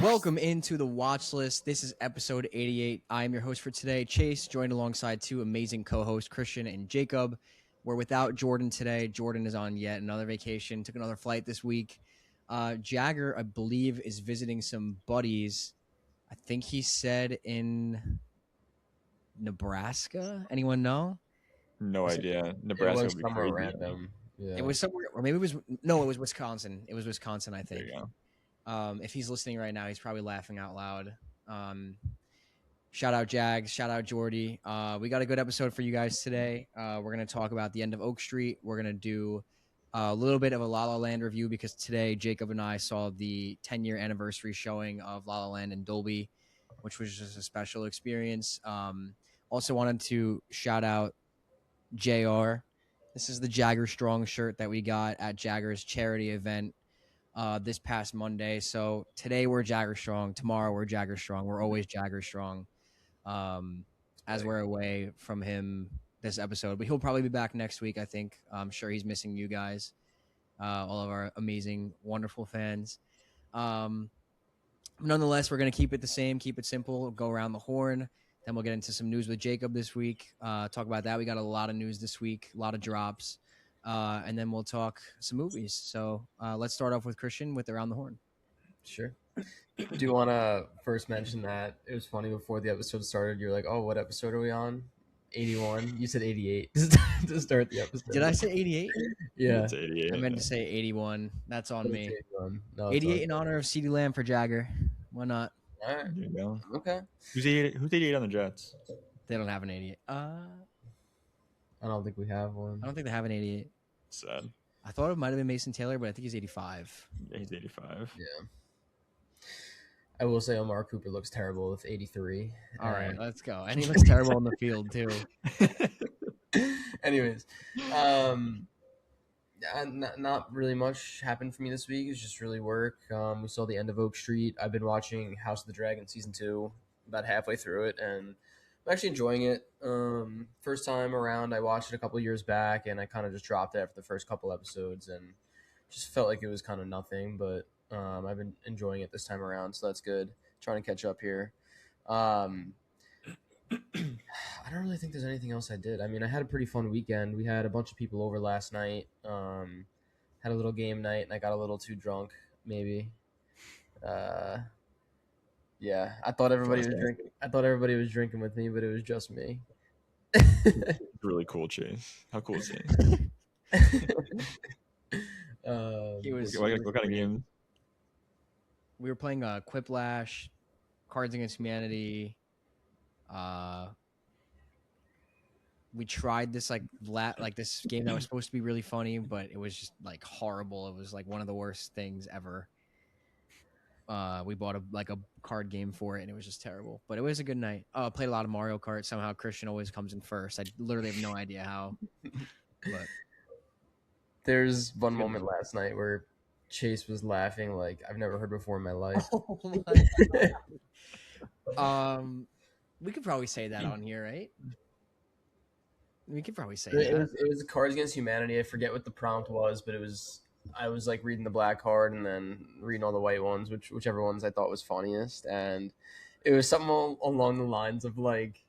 Welcome into the watch list. This is episode 88. I am your host for today, Chase, joined alongside two amazing co-hosts, Christian and Jacob. We're without Jordan today. Jordan is on yet another vacation, took another flight this week. Jagger, I believe, is visiting some buddies. I think he said in Nebraska. Anyone know? No idea. It Nebraska was would be somewhere crazy. random. Yeah. It was somewhere, or maybe it was, no, it was Wisconsin. It was Wisconsin, I There think. you go. If he's listening right now, he's probably laughing out loud. Shout out Jags, shout out Jordy. We got a good episode for you guys today. We're going to talk about the end of Oak Street. We're going to do a little bit of a La La Land review because today Jacob and I saw the 10-year anniversary showing of La La Land in Dolby, which was just a special experience. Also wanted to shout out JR. This is the Jagger Strong shirt that we got at Jagger's charity event this past Monday. So today we're Jagger Strong. Tomorrow we're Jagger Strong. We're always Jagger Strong. As we're away from him this episode, but he'll probably be back next week. I think. I'm sure he's missing you guys, all of our amazing, wonderful fans. Nonetheless, we're gonna keep it the same, keep it simple. Go around the horn. Then we'll get into some news with Jacob this week. Talk about that. We got a lot of news this week, a lot of drops. And then we'll talk some movies. So let's start off with Christian with Around the Horn. Sure. Do you want to first mention that it was funny before the episode started? You're like, oh, what episode are we on? 81. You said 88 to start the episode. Did I say 88? Yeah. It's 88. I meant to say 81. That's on me. 81. No, 88 in honor of CeeDee Lamb for Jagger. Why not? All right. There you go. Okay. Who's 88 on the Jets? They don't have an 88. I don't think we have one. I don't think they have an 88. Sad. I thought it might have been Mason Taylor, but I think he's 85. Yeah, he's 85. Yeah. I will say Omar Cooper looks terrible with 83. All right, let's go. And he looks terrible on the field, too. Anyways, not really much happened for me this week. It's just really work. We saw the end of Oak Street. I've been watching House of the Dragon season 2, about halfway through it, and I'm actually enjoying it. First time around, I watched it a couple years back, and I kind of just dropped it after the first couple episodes, and just felt like it was kind of nothing. But I've been enjoying it this time around, so that's good. Trying to catch up here. I don't really think there's anything else I did. I mean, I had a pretty fun weekend. We had a bunch of people over last night. Had a little game night, and I got a little too drunk, maybe. Yeah, I thought everybody was drinking. I thought everybody was drinking with me, but it was just me. Really cool, Chase. How cool is he? What kind of game? We were playing Quiplash, Cards Against Humanity. We tried this this game that was supposed to be really funny, but it was just like horrible. It was like one of the worst things ever. We bought a card game for it, and it was just terrible. But it was a good night. Oh, I played a lot of Mario Kart. Somehow Christian always comes in first. I literally have no idea how. But there's one moment last night where Chase was laughing like I've never heard before in my life. Oh my we could probably say that on here, right? We could probably say that. It was Cards Against Humanity. I forget what the prompt was, but I was like reading the black card and then reading all the white ones, whichever ones I thought was funniest, and it was something along the lines of like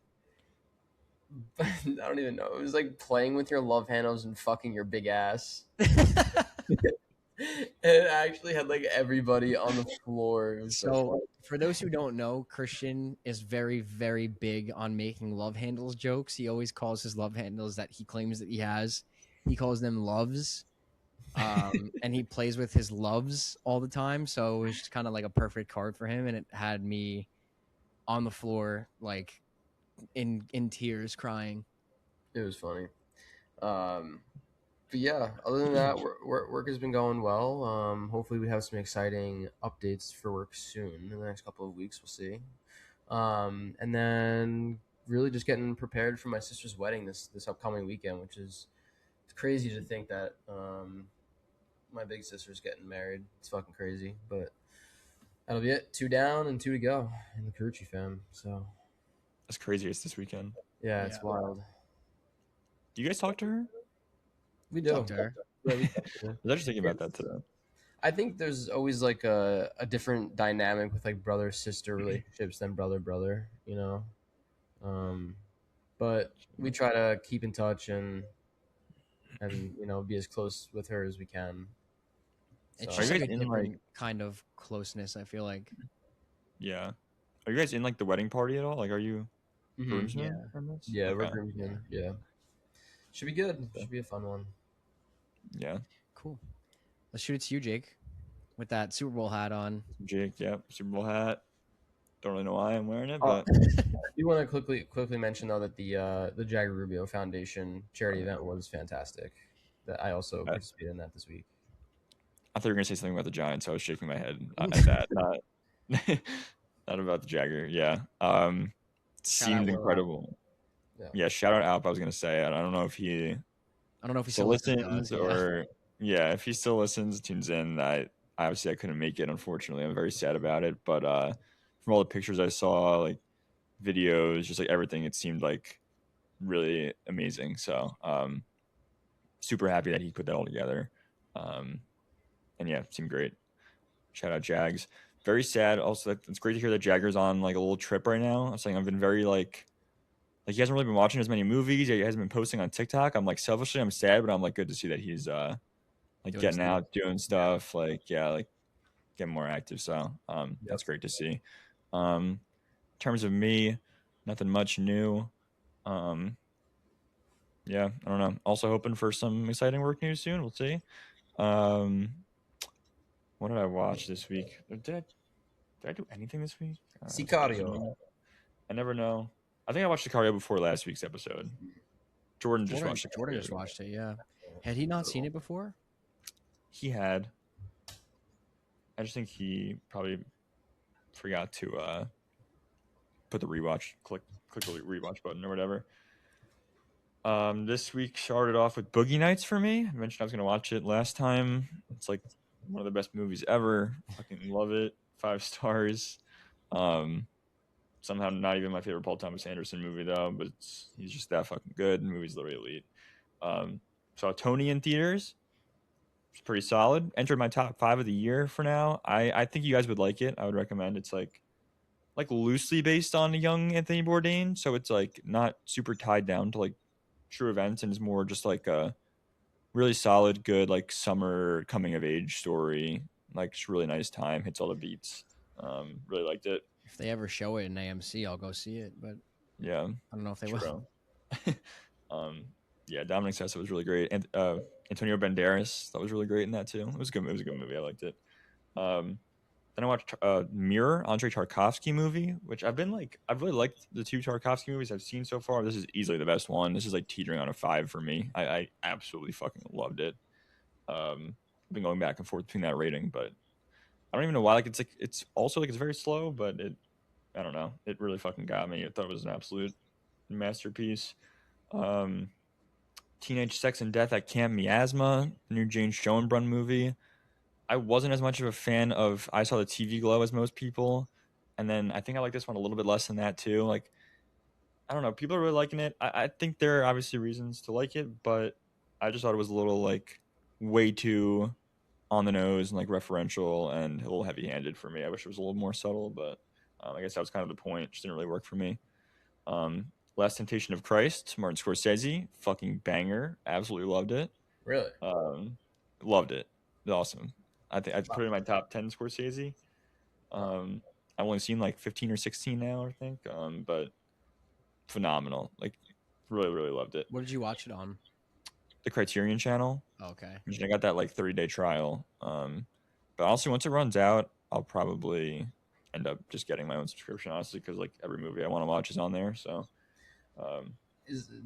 I don't even know. It was like playing with your love handles and fucking your big ass. It actually had like everybody on the floor. So for those who don't know, Christian is very, very big on making love handles jokes. He always calls his love handles that he claims that he has. He calls them loves. And he plays with his loves all the time. So it was just kind of like a perfect card for him. And it had me on the floor, like in tears, crying. It was funny. But yeah, other than that, work has been going well. Hopefully we have some exciting updates for work soon. In the next couple of weeks, we'll see. And then really just getting prepared for my sister's wedding this upcoming weekend, which is it's crazy to think that my big sister's getting married. It's fucking crazy, but that'll be it. 2 down and 2 to go in the Carucci fam. So That's crazy. It's this weekend. yeah, it's wild. Do you guys talk to her? We do. Talk to her. Yeah, we talk to her. I was actually thinking about that today. I think there's always like a different dynamic with like brother sister relationships than brother brother, you know. Um, but we try to keep in touch and you know be as close with her as we can. It's So Are you just like guys a in like? different kind of closeness. I feel like. Yeah. Are you guys in like the wedding party at all? Like, are you groomsmen Yeah. on this? yeah, we're Okay. groomsmen. Yeah, should be good. Should be a fun one. Yeah. Cool. Let's shoot it to you, Jake, with that Super Bowl hat on. Jake. Yep. Super Bowl hat. Don't really know why I'm wearing it, Oh, but I do want to quickly mention though that the Jagger Rubio Foundation charity event was fantastic. That I also I, participated in that this week. I thought you were gonna say something about the Giants. So I was shaking my head at that. Not not about the Jagger. Yeah. Shout out Seemed Will Alp. incredible. Yeah. Yeah. Shout out Alp. I was gonna say. I don't know if he I don't know if he still still listens to us. listens Yeah. or yeah, if he still listens, tunes in. I obviously I couldn't make it. Unfortunately, I'm very sad about it. But from all the pictures I saw, like videos, just like everything, it seemed like really amazing. So super happy that he put that all together. Um, and yeah, seemed great. Shout out Jags. Very sad. Also, it's great to hear that Jagger's on like a little trip right now. I'm saying I've been very like he hasn't really been watching as many movies. He hasn't been posting on TikTok. I'm like selfishly I'm sad, but I'm like good to see that he's like Doing getting stuff. out, doing stuff, like yeah, like getting more active. So Yep. that's great to see. In terms of me, nothing much new. Yeah, I don't know. Also hoping for some exciting work news soon. We'll see. Um, what did I watch this week? Did I do anything this week? Sicario. I never know. I think I watched Sicario before last week's episode. Jordan just watched Jordan Sicario. just watched it. Yeah. Had he not seen it before? He had. I just think he probably forgot to put the click the rewatch button or whatever. This week started off with Boogie Nights for me. I mentioned I was gonna watch it last time. It's like one of the best movies ever. Fucking love it. 5 stars. Somehow not even my favorite Paul Thomas Anderson movie though, but he's just that fucking good. The movie's literally elite. Saw Tony in theaters. It's pretty solid. Entered my top 5 of the year for now. I think you guys would like it. I would recommend. It's like loosely based on a young Anthony Bourdain, so it's like not super tied down to like true events, and is more just like a really solid, good like summer coming of age story. Like just really nice time. Hits all the beats. Really liked it. If they ever show it in AMC, I'll go see it. But Yeah, I don't know if they will. um, yeah, Dominic Sessa was really great, and Antonio Banderas that was really great in that too. It was good. It was a good movie. I liked it. Then I watched Mirror, Andrei Tarkovsky movie, which I've really liked the 2 Tarkovsky movies I've seen so far. This is easily the best one. This is like teetering on a 5 for me. I absolutely fucking loved it. I've been going back and forth between that rating, but I don't even know why. Like it's also like it's very slow, but I don't know. It really fucking got me. I thought it was an absolute masterpiece. Teenage Sex and Death at Camp Miasma, the new Jane Schoenbrunn movie. I wasn't as much of a fan of I Saw the TV Glow as most people, and then I think I like this one a little bit less than that too. Like I don't know, people are really liking it. I think there are obviously reasons to like it, but I just thought it was a little like way too on the nose and like referential and a little heavy handed for me. I wish it was a little more subtle, but I guess that was kind of the point. It just didn't really work for me. Last Temptation of Christ, Martin Scorsese, fucking banger. Absolutely loved it. Really? Loved it. It was awesome. I think I'd put it in my top 10 Scorsese. I've only seen like 15 or 16 now, I think. But phenomenal. Like really, really loved it. What did you watch it on? The Criterion Channel. Okay. I got that like 30-day trial. But honestly, once it runs out, I'll probably end up just getting my own subscription, honestly, because like every movie I want to watch is on there. So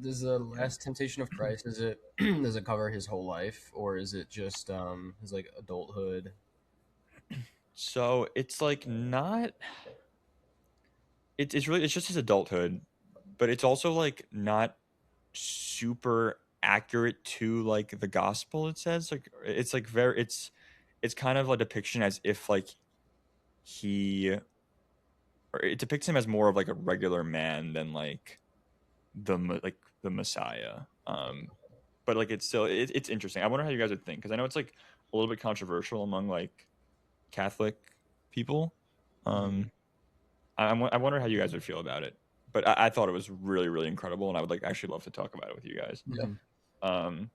Does the Last Temptation of Christ does it cover his whole life, or is it just his like adulthood? So it's like not. It's just his adulthood, but it's also like not super accurate to like the gospel. It says like it's like it's kind of a depiction as if like he or it depicts him as more of like a regular man than like the Messiah. But like it's still it's interesting. I wonder how you guys would think, because I know it's like a little bit controversial among like Catholic people. Um, I wonder how you guys would feel about it, but I thought it was really really incredible, and I would like actually love to talk about it with you guys. Mhm. Um,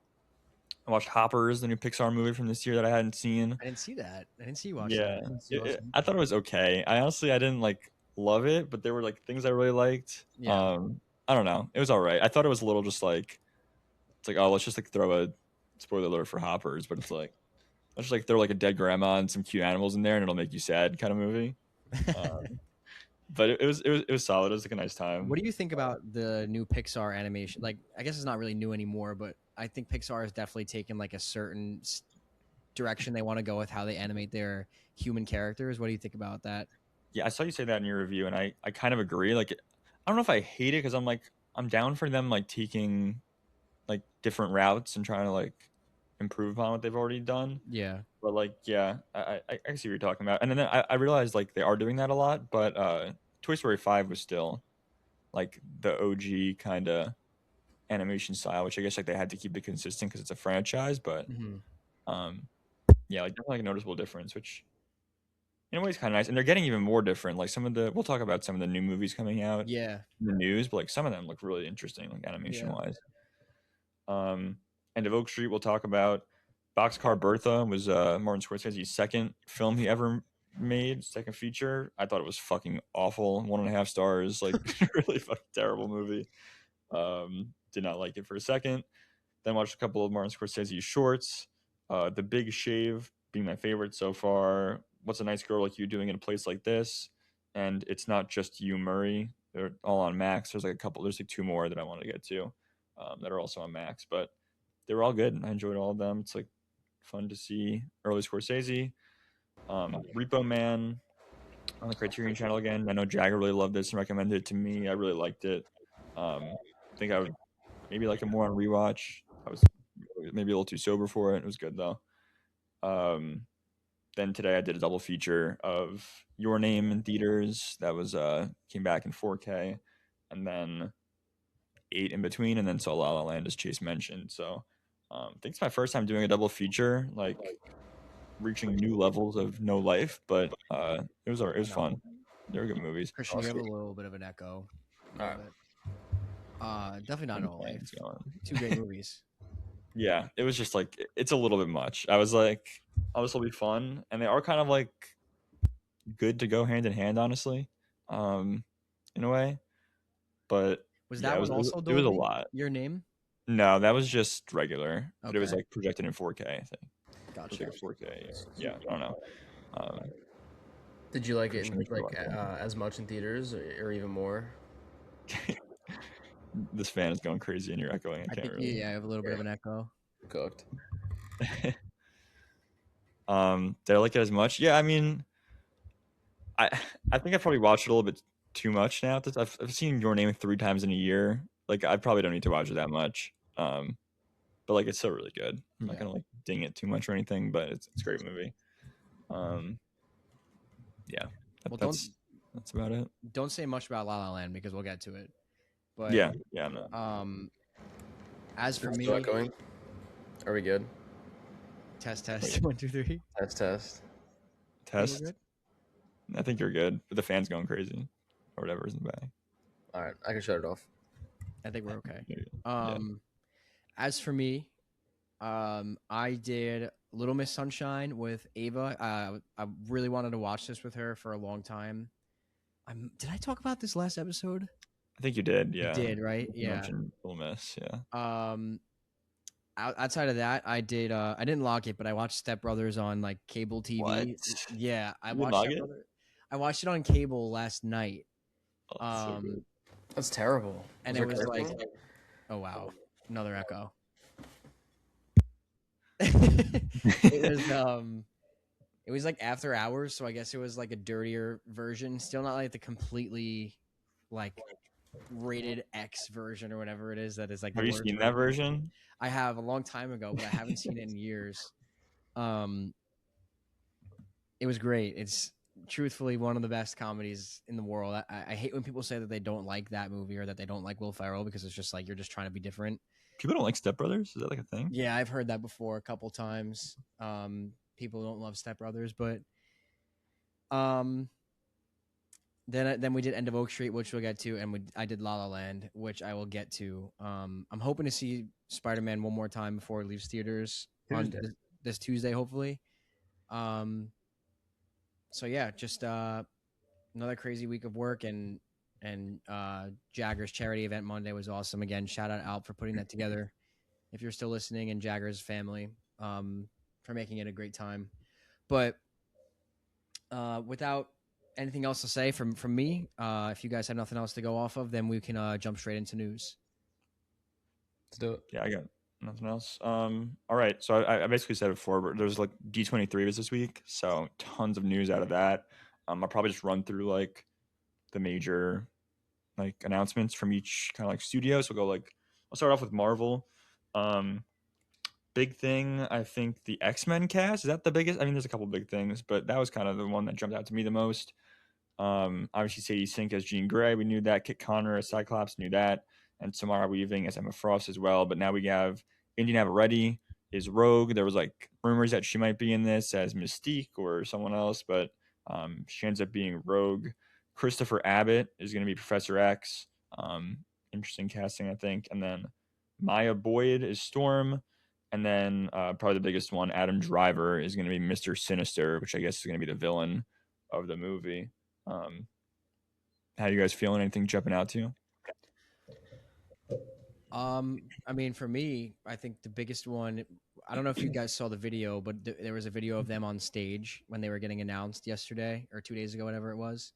I watched Hoppers, the new Pixar movie from this year that I hadn't seen. I didn't see that. I didn't see you watch Yeah, that. I thought it was okay. I didn't like love it, but there were like things I really liked. Yeah. I don't know. It was all right. I thought it was a little just like it's like, oh, let's just like throw a spoiler alert for Hoppers, but it's like let's just like throw like a dead grandma and some cute animals in there, and it'll make you sad kind of movie. But it was solid. It was like a nice time. What do you think about the new Pixar animation? Like, I guess it's not really new anymore, but I think Pixar has definitely taken like a certain direction they want to go with how they animate their human characters. What do you think about that? Yeah, I saw you say that in your review, and I kind of agree. Like, I don't know if I hate it because I'm like I'm down for them like taking like different routes and trying to like improve upon what they've already done. Yeah. But like, yeah, I see what you're talking about. And then I realized like they are doing that a lot, but Toy Story 5 was still like the OG kind of animation style, which I guess like they had to keep it consistent because it's a franchise. But Mm-hmm. um, yeah, like definitely like a noticeable difference, which in a way is kind of nice. And they're getting even more different. Like we'll talk about some of the new movies coming out Yeah. in the news, but like some of them look really interesting, like animation wise. End of Oak Street, we'll talk about. Boxcar Bertha was Martin Scorsese's second film he ever made, second feature. I thought it was fucking awful. 1.5 stars, like really fucking terrible movie. Did not like it for a second. Then watched a couple of Martin Scorsese shorts. The Big Shave being my favorite so far. What's a Nice Girl Like You Doing in a Place Like This? And It's Not Just You, Murray. They're all on Max. There's like two more that I want to get to that are also on Max, but they were all good. I enjoyed all of them. It's like fun to see early Scorsese. Repo Man on the Criterion Channel again. I know Jagger really loved this and recommended it to me. I really liked it. I think I would maybe like it more on rewatch. I was maybe a little too sober for it. It was good though. Then today I did a double feature of Your Name in theaters. That was came back in 4K, and then 8 in between, and then saw La La Land as Chase mentioned. So I think it's my first time doing a double feature, like reaching new levels of no life. But it was fun. They were good movies. Christian, you have a little bit of an echo. All right. Definitely not When the No Life. fan's going. Two great movies. Yeah, it was just like it's a little bit much. I was like, oh, this will be fun, and they are kind of like good to go hand in hand, honestly, in a way. But Was yeah, that it was one also it was a Dolby? lot. Your Name? No, that was just regular, but it was Okay. like projected in 4K. I think it was Gotcha. like 4K. Yeah, I don't know. Did you like it Christian, like as much in theaters or even more? This fan is going crazy and you're echoing. I I can't think really. I have a little bit of an echo. Cooked. Did I like it as much? Yeah, I mean, I I think I probably watched it a little bit too much now. I've seen Your Name 3 times in a year. Like I probably don't need to watch it that much. But like it's still really good. I'm not Yeah. gonna like ding it too much or anything, but it's a great movie. Yeah, Well, that's about it. don't say much about La La Land because we'll get to it. But Yeah, I'm not. as for me, Still echoing? Are we good? test 1 2 3. Test. Test. I think you're good, but the fan's going crazy, or whatever is in the back. All right, I can shut it off. I think we're okay. Yeah. As for me, I did Little Miss Sunshine with Ava. I really wanted to watch this with her for a long time. Did I talk about this last episode? I think you did. Yeah, You did, right? You Yeah. mentioned Little Miss. Yeah. Outside of that, I did. I didn't log it, but I watched Step Brothers on like cable TV. What? Yeah, I You didn't watched. log Step it? Brothers. I watched it on cable last night. Oh, that's so good. That's terrible. And Was it was there like, curfew? oh wow, another echo. It was like after hours, so I guess it was like a dirtier version. Still not like the completely like rated X version or whatever it is that is like. Have you seen that version? I have a long time ago, but I haven't seen it in years. It was great. truthfully one of the best comedies in the world. I hate when people say that they don't like that movie or that they don't like Will Ferrell because it's just like you're just trying to be different. People don't like Step Brothers. Is that like a thing? Yeah, I've heard that before a couple times. People don't love Step Brothers, but um, then we did End of Oak Street, which we'll get to, and I did La La Land, which I will get to. I'm hoping to see Spider Man one more time before it leaves theaters on Tuesday. this Tuesday, hopefully. Um, so yeah, just another crazy week of work and Jagger's charity event Monday was awesome. Again, shout out Alp for putting that together. If you're still listening, and Jagger's family for making it a great time. But without anything else to say from me, if you guys have nothing else to go off of, then we can jump straight into news. Let's do it. Yeah, I got nothing else. All right. So I basically said it before, but there's like D23 was this week, so tons of news out of that. I'll probably just run through like the major like announcements from each kind of like studio. So we'll go like I'll start off with Marvel. Big thing, I think the X-Men cast, is that the biggest? I mean, there's a couple big things, but that was kind of the one that jumped out to me the most. Obviously Sadie Sink as Jean Grey, we knew that. Kit Connor as Cyclops, knew that, and Samara Weaving as Emma Frost as well. But now we have Indy Navarrete is Rogue. There was like rumors that she might be in this as Mystique or someone else, but she ends up being Rogue. Christopher Abbott is going to be Professor X. Interesting casting, I think. And then Maya Boyd is Storm. And then probably the biggest one, Adam Driver, is going to be Mr. Sinister, which I guess is going to be the villain of the movie. How you guys feeling? Anything jumping out to you? I mean, for me, I think the biggest one. I don't know if you guys saw the video, but there was a video of them on stage when they were getting announced yesterday or 2 days ago, whatever it was,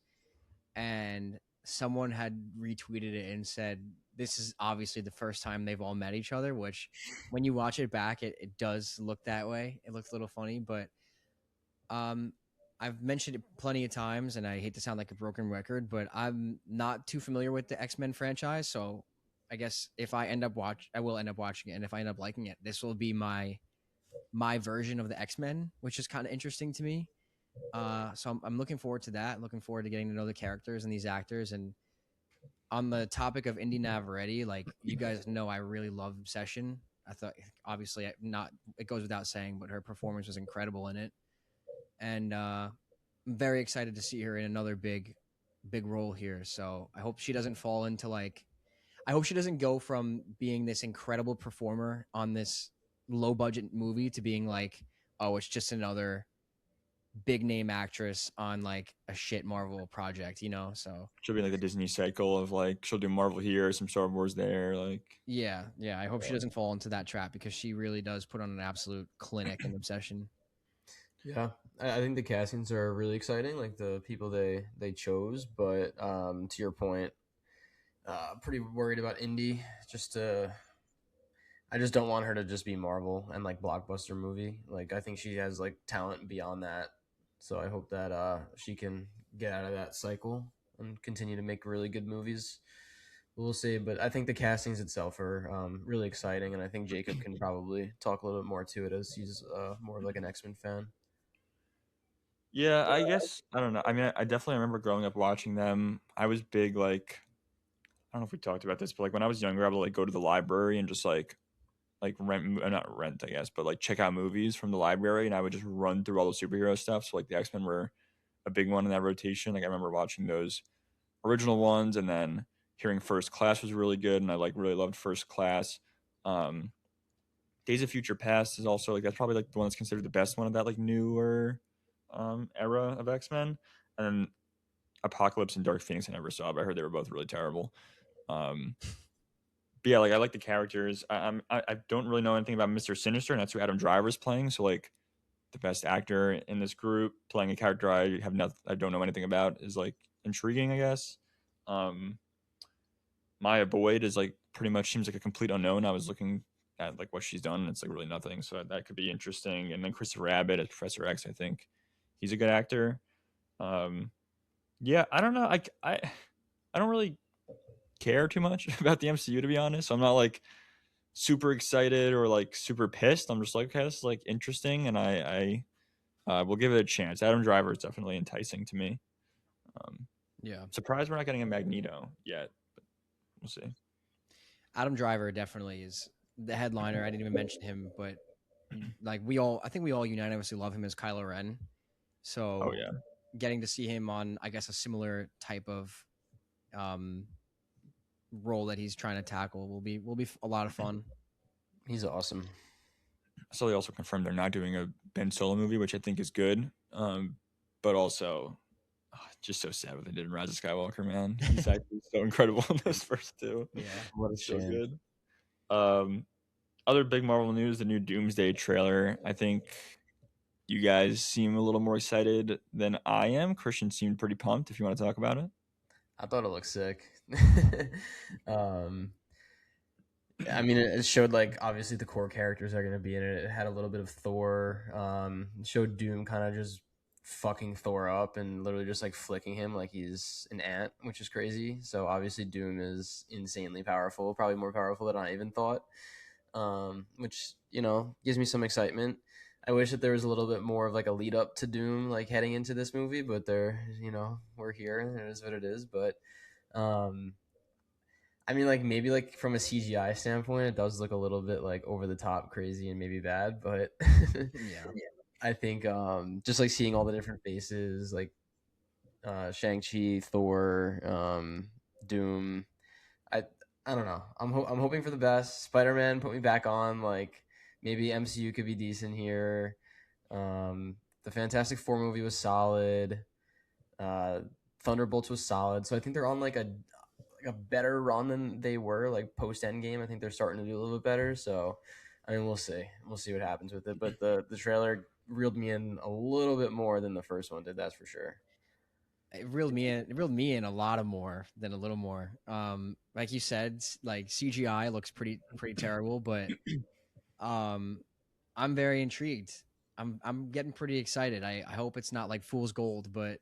and someone had retweeted it and said, "This is obviously the first time they've all met each other." Which, when you watch it back, it does look that way. It looks a little funny, but um, I've mentioned it plenty of times, and I hate to sound like a broken record, but I'm not too familiar with the X-Men franchise. So I guess if I will end up watching it, and if I end up liking it, this will be my version of the X-Men, which is kind of interesting to me. So I'm looking forward to that. Looking forward to getting to know the characters and these actors. And on the topic of Indy Navarrete, like you guys know, I really love Obsession. I thought, obviously, not it goes without saying, but her performance was incredible in it, and I'm very excited to see her in another big role here. So I hope she doesn't fall into like, I hope she doesn't go from being this incredible performer on this low budget movie to being like, oh, it's just another big name actress on like a shit Marvel project, you know? So She'll be like the Disney cycle of like she'll do Marvel here, some Star Wars there, like yeah. I hope she doesn't fall into that trap because she really does put on an absolute clinic in Obsession. Yeah, I think the castings are really exciting, like the people they chose. But to your point, pretty worried about Indy. I just don't want her to just be Marvel and like blockbuster movie. Like I think she has like talent beyond that. So I hope that she can get out of that cycle and continue to make really good movies. We'll see, but I think the castings itself are really exciting, and I think Jacob can probably talk a little bit more to it as he's more of like an X-Men fan. yeah, I guess I don't know. I mean, I definitely remember growing up watching them. I was big like I don't know if we talked about this, but like when I was younger, I would like go to the library and just like rent not rent, I guess, but like check out movies from the library, and I would just run through all the superhero stuff. So like the X-Men were a big one in that rotation. Like I remember watching those original ones, and then hearing First Class was really good, and I like really loved First Class. Um, Days of Future Past is also like that's probably like the one that's considered the best one of that like newer era of X-Men. And then Apocalypse and Dark Phoenix I never saw, but I heard they were both really terrible. Um, but yeah, like I like the characters. I don't really know anything about Mr. Sinister, and that's who Adam Driver's playing. So like the best actor in this group playing a character I don't know anything about is like intriguing, I guess. Um, Maya Boyd is like pretty much seems like a complete unknown. I was looking at like what she's done, and it's like really nothing. So that could be interesting. And then Christopher Abbott as Professor X, I think he's a good actor. Um, yeah, I don't know. I don't really care too much about the MCU to be honest. So I'm not like super excited or like super pissed. I'm just like, okay, this is like interesting, and we'll give it a chance. Adam Driver is definitely enticing to me. Yeah. Surprised we're not getting a Magneto yet, but we'll see. Adam Driver definitely is the headliner. I didn't even mention him, but like I think we all unanimously love him as Kylo Ren. So Oh yeah, getting to see him on, I guess, a similar type of um, role that he's trying to tackle will be a lot of fun. He's awesome. so they also confirmed they're not doing a Ben Solo movie, which I think is good. But also, just so sad what they did in Rise of Skywalker, man. He's actually so incredible in this first two. Yeah. What a So shame. good. Other big Marvel news: the new Doomsday trailer. I think you guys seem a little more excited than I am. Christian seemed pretty pumped. If you want to talk about it. I thought it looked sick. um, I mean, it showed like obviously the core characters are going to be in it. It had a little bit of Thor. It showed Doom kind of just fucking Thor up and literally just like flicking him like he's an ant, which is crazy. So obviously Doom is insanely powerful, probably more powerful than I even thought. Which gives me some excitement. I wish that there was a little bit more of like a lead up to Doom, like heading into this movie, but we're here and it is what it is. But um, I mean, like maybe like from a CGI standpoint, it does look a little bit like over the top, crazy, and maybe bad. But Yeah. I think just like seeing all the different faces, like Shang-Chi, Thor, Doom. I I don't know. I'm hoping for the best. Spider-Man put me back on. Like maybe MCU could be decent here. The Fantastic Four movie was solid. Uh, Thunderbolts was solid. So I think they're on like a better run than they were like post Endgame. I think they're starting to do a little bit better. So I mean, we'll see. We'll see what happens with it. But the trailer reeled me in a little bit more than the first one did. That's for sure. It reeled me in. It reeled me in a lot of more than a little more. Like you said, like CGI looks pretty terrible, but I'm very intrigued. I'm getting pretty excited. I hope it's not like fool's gold, but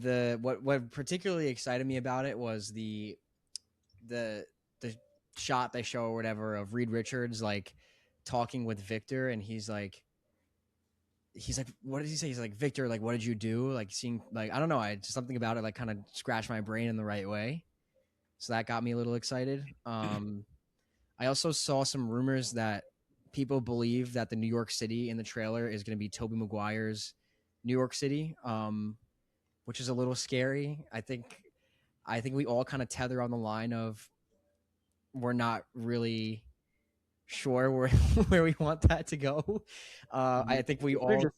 what particularly excited me about it was the shot they show or whatever of Reed Richards like talking with Victor, and he's like, what did he say? He's like, Victor, like, what did you do? Like, seeing, like, I don't know. Something about it, like, kind of scratched my brain in the right way. So that got me a little excited. I also saw some rumors that people believe that the New York City in the trailer is going to be Tobey Maguire's New York City, which is a little scary. I think we all kind of tether on the line of we're not really sure where where we want that to go. I think we all They Go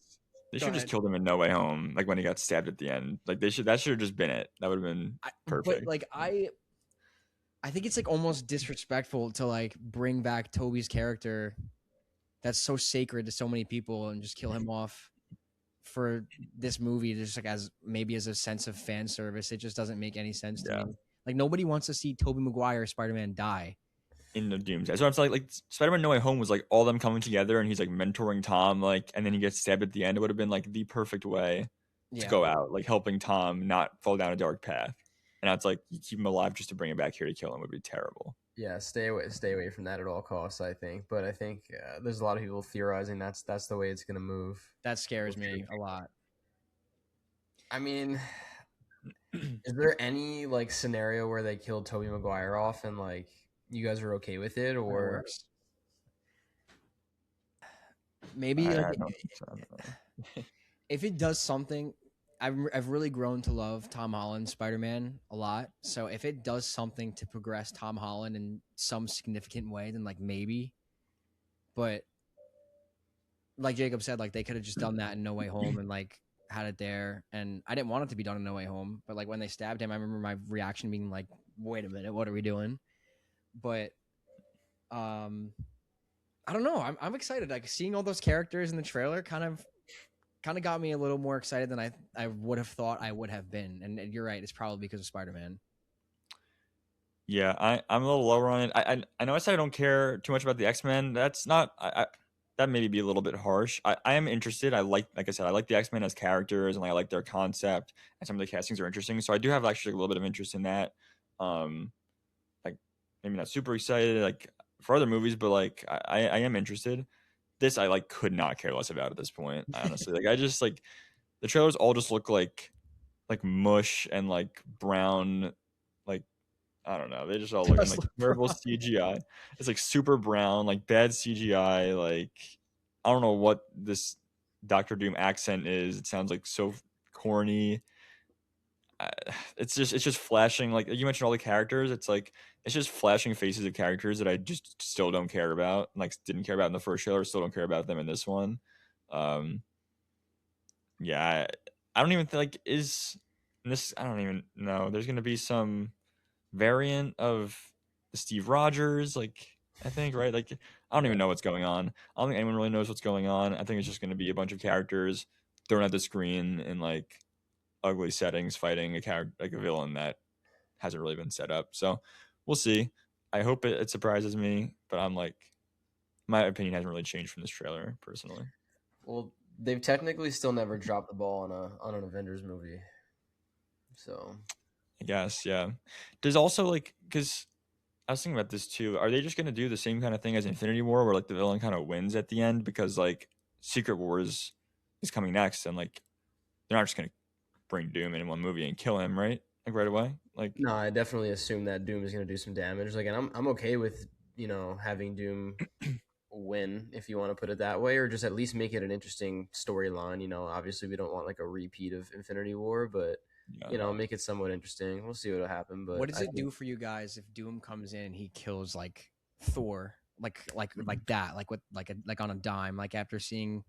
should just ahead. killed him in No Way Home, like when he got stabbed at the end. Like that should have just been it. That would have been but perfect. like I think it's like almost disrespectful to like bring back Toby's character that's so sacred to so many people and just kill him off for this movie, just like as maybe as a sense of fan service. It just doesn't make any sense to Yeah. me. Like nobody wants to see Tobey Maguire Spider-Man die. In the Doomsday. So I'm saying like Spider-Man No Way Home was like all them coming together and he's like mentoring Tom, like, and then he gets stabbed at the end. It would have been like the perfect way to Yeah. go out, like helping Tom not fall down a dark path. And it's like you keep him alive just to bring him back here to kill him would be terrible. Yeah, stay away from that at all costs. I think, but I think there's a lot of people theorizing that's the way it's gonna move. That scares me a lot. I mean, is there any like scenario where they killed Tobey Maguire off and like you guys are okay with it, That or works. Maybe I like don't think so. if it does something, I've really grown to love Tom Holland's Spider-Man a lot. So if it does something to progress Tom Holland in some significant way, then like maybe. But like Jacob said, like they could have just done that in No Way Home and like had it there. And I didn't want it to be done in No Way Home, but like when they stabbed him, I remember my reaction being like, "Wait a minute, what are we doing?" But I don't know. I'm excited. Like seeing all those characters in the trailer kind of got me a little more excited than I would have thought I would have been. And you're right, it's probably because of Spider-Man. Yeah, I'm a little lower on it. I know I said I don't care too much about the X-Men. That's not that maybe be a little bit harsh. I am interested. Like I said, I like the X-Men as characters and I like their concept and some of the castings are interesting. So I do have actually a little bit of interest in that. Like maybe not super excited like for other movies, but like I am interested. this I like could not care less about at this point. Honestly, like I just like the trailers all just look like mush and like brown, like I don't know. They just all look Does like look terrible brown. CGI. It's like super brown, like bad CGI. Like I don't know what this Doctor Doom accent is. It sounds like so corny. I- it's just flashing, like you mentioned all the characters. It's like it's just flashing faces of characters that I just still don't care about. Like didn't care about in the first trailer, still don't care about them in this one. Um, yeah, I don't even think like is this. I don't even know. There's gonna be some variant of Steve Rogers, like I think, right? Like I don't even know what's going on. I don't think anyone really knows what's going on. I think it's just gonna be a bunch of characters thrown at the screen in like ugly settings fighting a character like a villain that hasn't really been set up. So we'll see. I hope it surprises me, but I'm like my opinion hasn't really changed from this trailer personally. Well, they've technically still never dropped the ball on an Avengers movie. So I guess, yeah. There's also like because I was thinking about this too. Are they just gonna do the same kind of thing as Infinity War, where like the villain kind of wins at the end because like Secret Wars is coming next, and like they're not just gonna bring Doom in one movie and kill him, right? Like right away. Like no, I definitely assume that Doom is going to do some damage. Like, and I'm okay with having Doom win, if you want to put it that way, or just at least make it an interesting storyline. Obviously we don't want like a repeat of Infinity War, but yeah, make it somewhat interesting. We'll see what'll happen. But What does I it think do for you guys if Doom comes in and he kills like Thor, like that, like what, like on a dime, like after seeing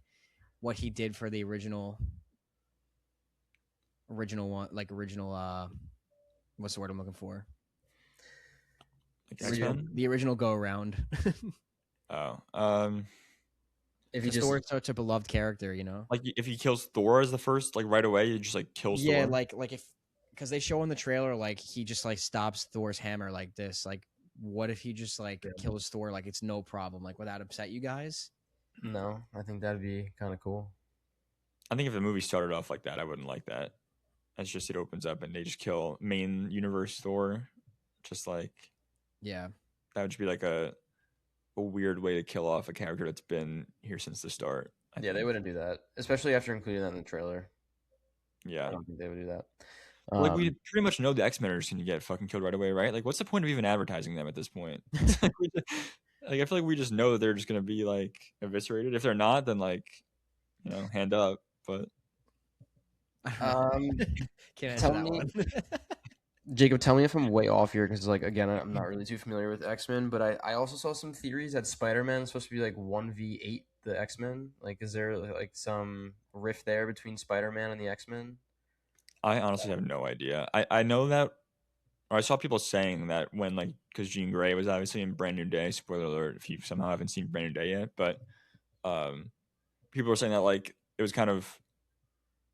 what he did for the original one, like original what's the word I'm looking for? like The X original, Men. the original go around. Oh, if you Because just Thor is such a beloved character, you know. like if he kills Thor as the first, like right away, he just like kills Yeah, Thor. like if because they show in the trailer like he just like stops Thor's hammer like this. Like, what if he just like kills Thor like it's no problem, like without upset you guys? no, I think that'd be kind of cool. I think if the movie started off like that, I wouldn't like that. It's just it opens up and they just kill main universe Thor. Just like Yeah, that would just be like a weird way to kill off a character that's been here since the start. I Yeah, they think. wouldn't do that, especially after including that in the trailer. I Yeah. don't think they would do that. Like we pretty much know the X-Men are just gonna get fucking killed right away, right? Like what's the point of even advertising them at this point? Like, like I feel like we just know that they're just gonna be like eviscerated. If they're not, then like, hand up. But I don't Um, know. Can't answer tell that me, one. Jacob, tell me if I'm way off here because, like, again, I'm not really too familiar with X Men, but I also saw some theories that Spider Man is supposed to be like 1v8 the X Men. Like, is there like some rift there between Spider Man and the X Men? I honestly have no idea. I know that, or I saw people saying that when like because Jean Grey was obviously in Brand New Day. Spoiler alert if you somehow haven't seen Brand New Day yet, but um, people were saying that like it was kind of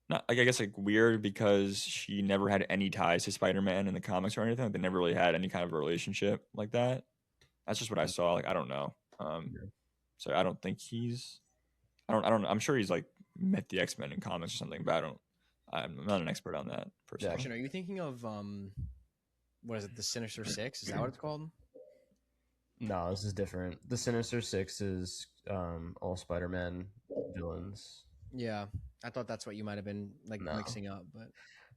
not like I guess like weird because she never had any ties to Spider-Man in the comics or anything. Like, they never really had any kind of a relationship like that. That's just what I saw. Like I don't know. Yeah. So I don't think he's. I don't. I'm sure he's like met the X-Men in comics or something, but I don't. I'm not an expert on that Yeah, personally. Actually, are you thinking of what is it? The Sinister Six? Is that what it's called? No, this is different. The Sinister Six is all Spider Man villains. Yeah, I thought that's what you might have been like No. mixing up, but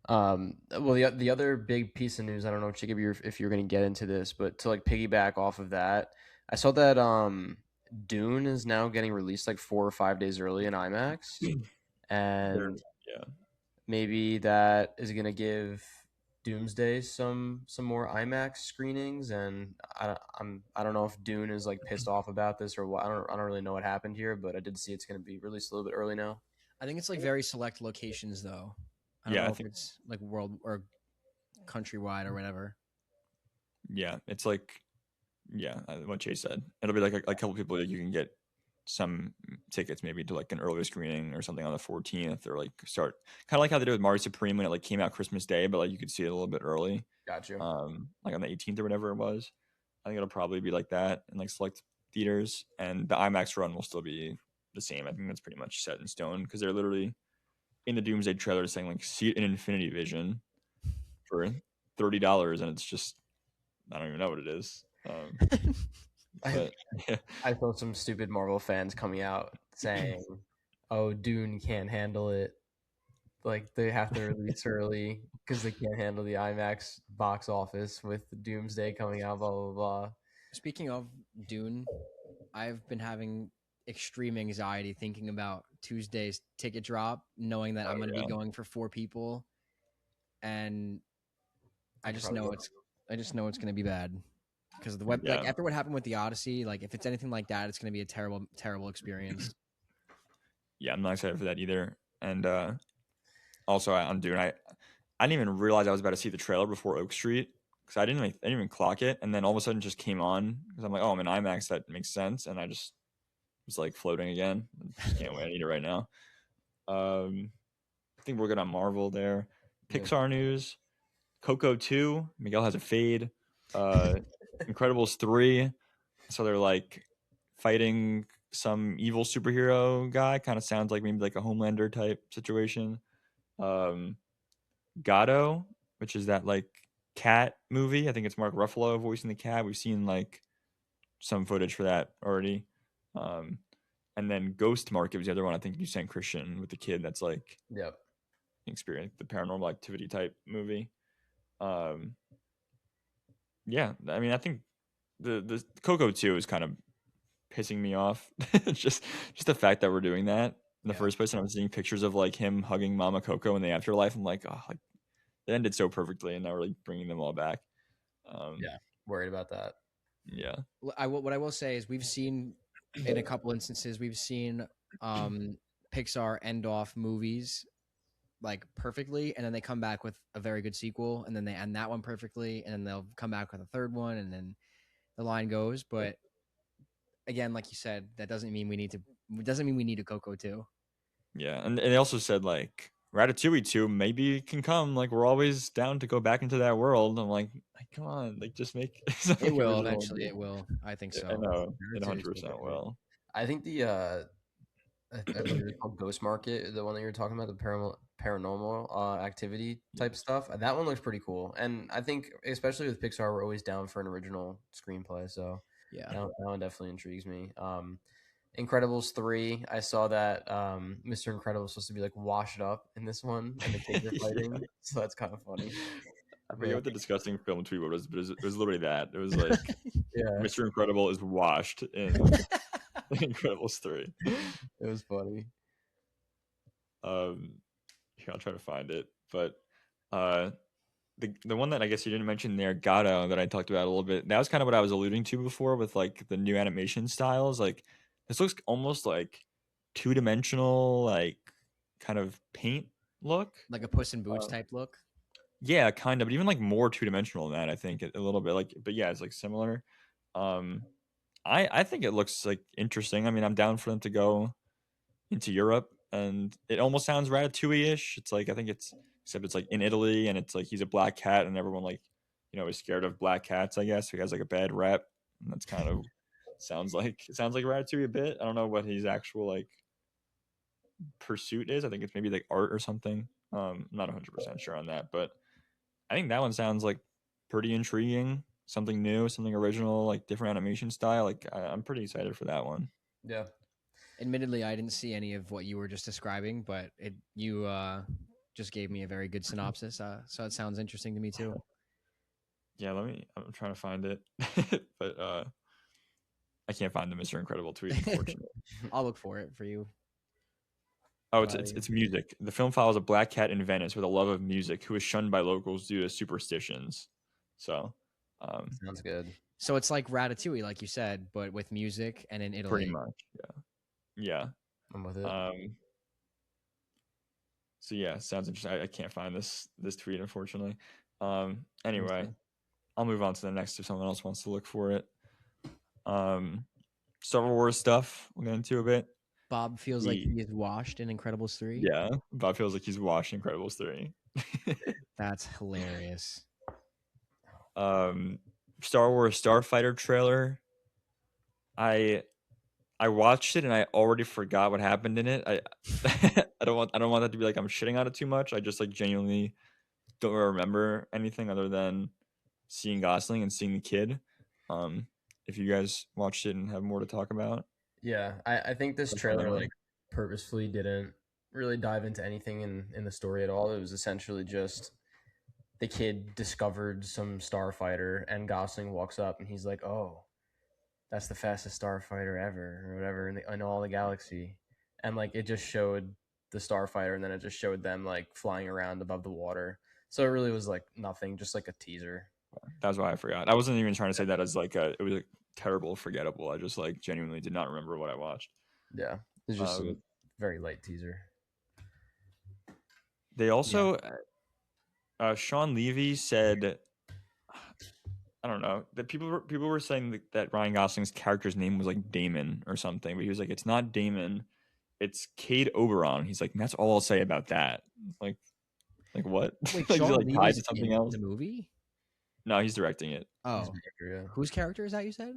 Well, the other big piece of news, I don't know, Jacob, if you're going to get into this, but to like piggyback off of that, I saw that Dune is now getting released like 4 or 5 days early in IMAX, and Yeah. maybe that is going to give Doomsday some more IMAX screenings. And I don't know if Dune is like pissed off about this or what. I don't really know what happened here, but I did see it's going to be released a little bit early now. I think it's like very select locations though. I don't Yeah, know I if think. it's like world or countrywide or whatever. Yeah, it's like. Yeah, what Chase said. It'll be like a couple people that you can get some tickets maybe to like an early screening or something on the 14th, or like start kind of like how they did with Mario Supreme when it like came out Christmas Day, but like you could see it a little bit early. Got you. Like on the 18th or whatever it was. I think it'll probably be like that in like select theaters, and the IMAX run will still be the same. I think that's pretty much set in stone because they're literally in the Doomsday trailer saying like see it in Infinity Vision for $30, and it's just I don't even know what it is. But yeah, I saw some stupid Marvel fans coming out saying, "Oh, Dune can't handle it. Like they have to release early because they can't handle the IMAX box office with Doomsday coming out." Blah blah blah. Speaking of Dune, I've been having extreme anxiety thinking about Tuesday's ticket drop, knowing that oh I'm going to be yeah, going for 4 people, and I You could just probably know get it's going to be bad because of the web. Like yeah, after what happened with the Odyssey, like if it's anything like that, it's going to be a terrible, terrible experience. yeah. I'm not excited for that either. And also on Dune, I didn't even realize I was about to see the trailer before Oak Street because I didn't even clock it, and then all of a sudden it just came on because I'm like, oh, I'm in IMAX, that makes sense, and I just was like floating again. Just can't wait. I need it right now. I think we're good on Marvel there. yeah. Pixar news: Coco 2. Miguel has a fade. Uh, Incredibles 3. So they're like fighting some evil superhero guy. Kind of sounds like maybe like a Homelander type situation. Um, Gato, which is that like cat movie. I think it's Mark Ruffalo voicing the cat. We've seen like some footage for that already. Um, and then Ghost Market was the other one. I think you sent Christian with the kid that's like Yep. experience the paranormal activity type movie. Um, yeah, I mean, I think the Coco 2 is kind of pissing me off. just the fact that we're doing that in the Yeah. first place, and I'm seeing pictures of like him hugging Mama Coco in the afterlife. I'm like, oh, like it ended so perfectly, and now we're like bringing them all back. Um, Yeah. Worried about that. yeah, What I will say is we've seen in a couple instances we've seen Pixar end off movies like perfectly, and then they come back with a very good sequel, and then they end that one perfectly, and then they'll come back with a third one, and then the line goes. But again, like you said, that doesn't mean we need to. Doesn't mean we need a Coco too. yeah, and they also said like Ratatouille 2 maybe can come. Like we're always down to go back into that world. I'm like come on, like just make It something will original. eventually. It will. I think I so. know it Ratatouille's so 100% good. will. I think I believe it's called Ghost Market, the one that you were talking about, the paranormal activity type stuff. That one looks pretty cool, and I think especially with Pixar, we're always down for an original screenplay. So Yeah. that one definitely intrigues me. Incredibles 3, I saw that Mr. Incredible is supposed to be like washed up in this one, and the kids are Yeah. fighting, so that's kind of funny. I forget But what the disgusting film tweet was, but it was literally that. It was like yeah, Mr. Incredible is washed in Incredibles 3. it was funny. Um, Here, I'll try to find it. But uh, the one that I guess you didn't mention there, Gato, that I talked about a little bit, that was kind of what I was alluding to before with like the new animation styles. Like this looks almost like two-dimensional, like kind of paint look. Like a Puss in Boots Uh, type look. Yeah, kind of, but even like more two-dimensional than that, I think a little bit like, but yeah, it's like similar. Um, I think it looks like interesting. I mean, I'm down for them to go into Europe, and it almost sounds Ratatouille-ish. It's like I think it's except it's like in Italy, and it's like he's a black cat, and everyone like is scared of black cats. I guess he has like a bad rep, and that's kind of sounds like Ratatouille a bit. I don't know what his actual like pursuit is. I think it's maybe like art or something. I'm not 100% sure on that, but I think that one sounds like pretty intriguing. Something new, something original, like different animation style. Like I'm pretty excited for that one. Yeah, Admittedly, I didn't see any of what you were just describing, but you just gave me a very good synopsis. So it sounds interesting to me too. Yeah, I'm trying to find it, but I can't find the Mr. Incredible tweet, unfortunately. I'll look for it for you. Oh, While you- it's music. The film follows a black cat in Venice with a love of music who is shunned by locals due to superstitions. So, sounds good. So it's like Ratatouille, like you said, but with music and in pretty Italy. much, yeah. I'm with it. So yeah, sounds interesting. I can't find this tweet, unfortunately. Anyway, I'll move on to the next if someone else wants to look for it. Star Wars stuff we'll get into a bit. Bob feels like he is washed in Incredibles 3. Yeah, Bob feels like he's watching Incredibles 3. That's hilarious. Star Wars Starfighter trailer. I watched it and I already forgot what happened in it. I I don't want that to be like I'm shitting on it too much. I just like genuinely don't remember anything other than seeing Gosling and seeing the kid. if you guys watched it and have more to talk about. Yeah, I think this That's what I trailer mean. like purposefully didn't really dive into anything in the story at all. It was essentially just the kid discovered some starfighter, and Gosling walks up and he's like, "Oh, that's the fastest starfighter ever, or whatever in all the galaxy," and like it just showed the starfighter, and then it just showed them like flying around above the water. So it really was like nothing, just like a teaser. That's why I forgot. I wasn't even trying to say that as like it was like terrible, forgettable. I just like genuinely did not remember what I watched. Yeah, it's just a Um, very light teaser. they Yeah. also, Sean Levy said, I don't know, that people were saying that Ryan Gosling's character's name was like Damon or something, but he was like, it's not Damon, it's Cade Oberon. He's like, that's all I'll say about that. Like, what? Wait, Like, is it Sean like tied Levy's to something in else? the movie? No, he's directing it. He's Oh, an actor, yeah. whose character is that you said?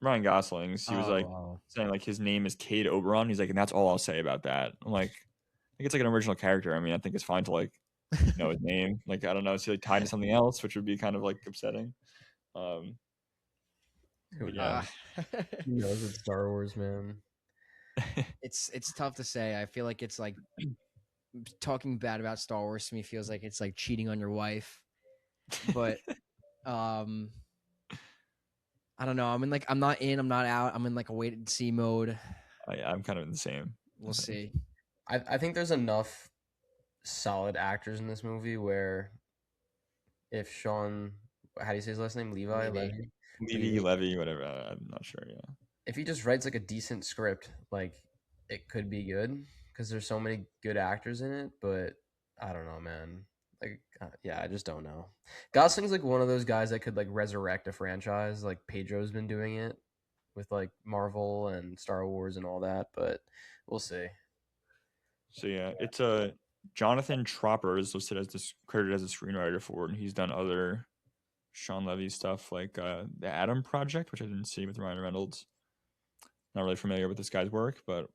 Ryan Gosling's. Oh, He was like oh. saying like his name is Cade Oberon. He's like, and that's all I'll say about that. I'm like, I think it's like an original character. I mean, I think it's fine to like know his name. Like, I don't know, is he like tied to something else, which would be kind of like upsetting. Um, Who but yeah, knows? Who knows? It's Star Wars, man. It's tough to say. I feel like it's like talking bad about Star Wars to me feels like it's like cheating on your wife. But um I don't know. I'm not in, I'm not out. I'm in like a wait and see mode. I'm kind of in the same. We'll see. I think there's enough solid actors in this movie where if Sean, how do you say his last name? Levi, Levy. Levy. Levy, Levy, whatever. I'm not sure. Yeah, If he just writes like a decent script, like it could be good because there's so many good actors in it. But I don't know, man. Like, yeah, I just don't know. Gosling's like one of those guys that could like resurrect a franchise. Like Pedro's been doing it with like Marvel and Star Wars and all that. But we'll see. so yeah, it's Jonathan Tropper is listed as this credited as a screenwriter for it, and he's done other Sean Levy stuff like the Adam Project, which I didn't see with Ryan Reynolds. Not really familiar with this guy's work, but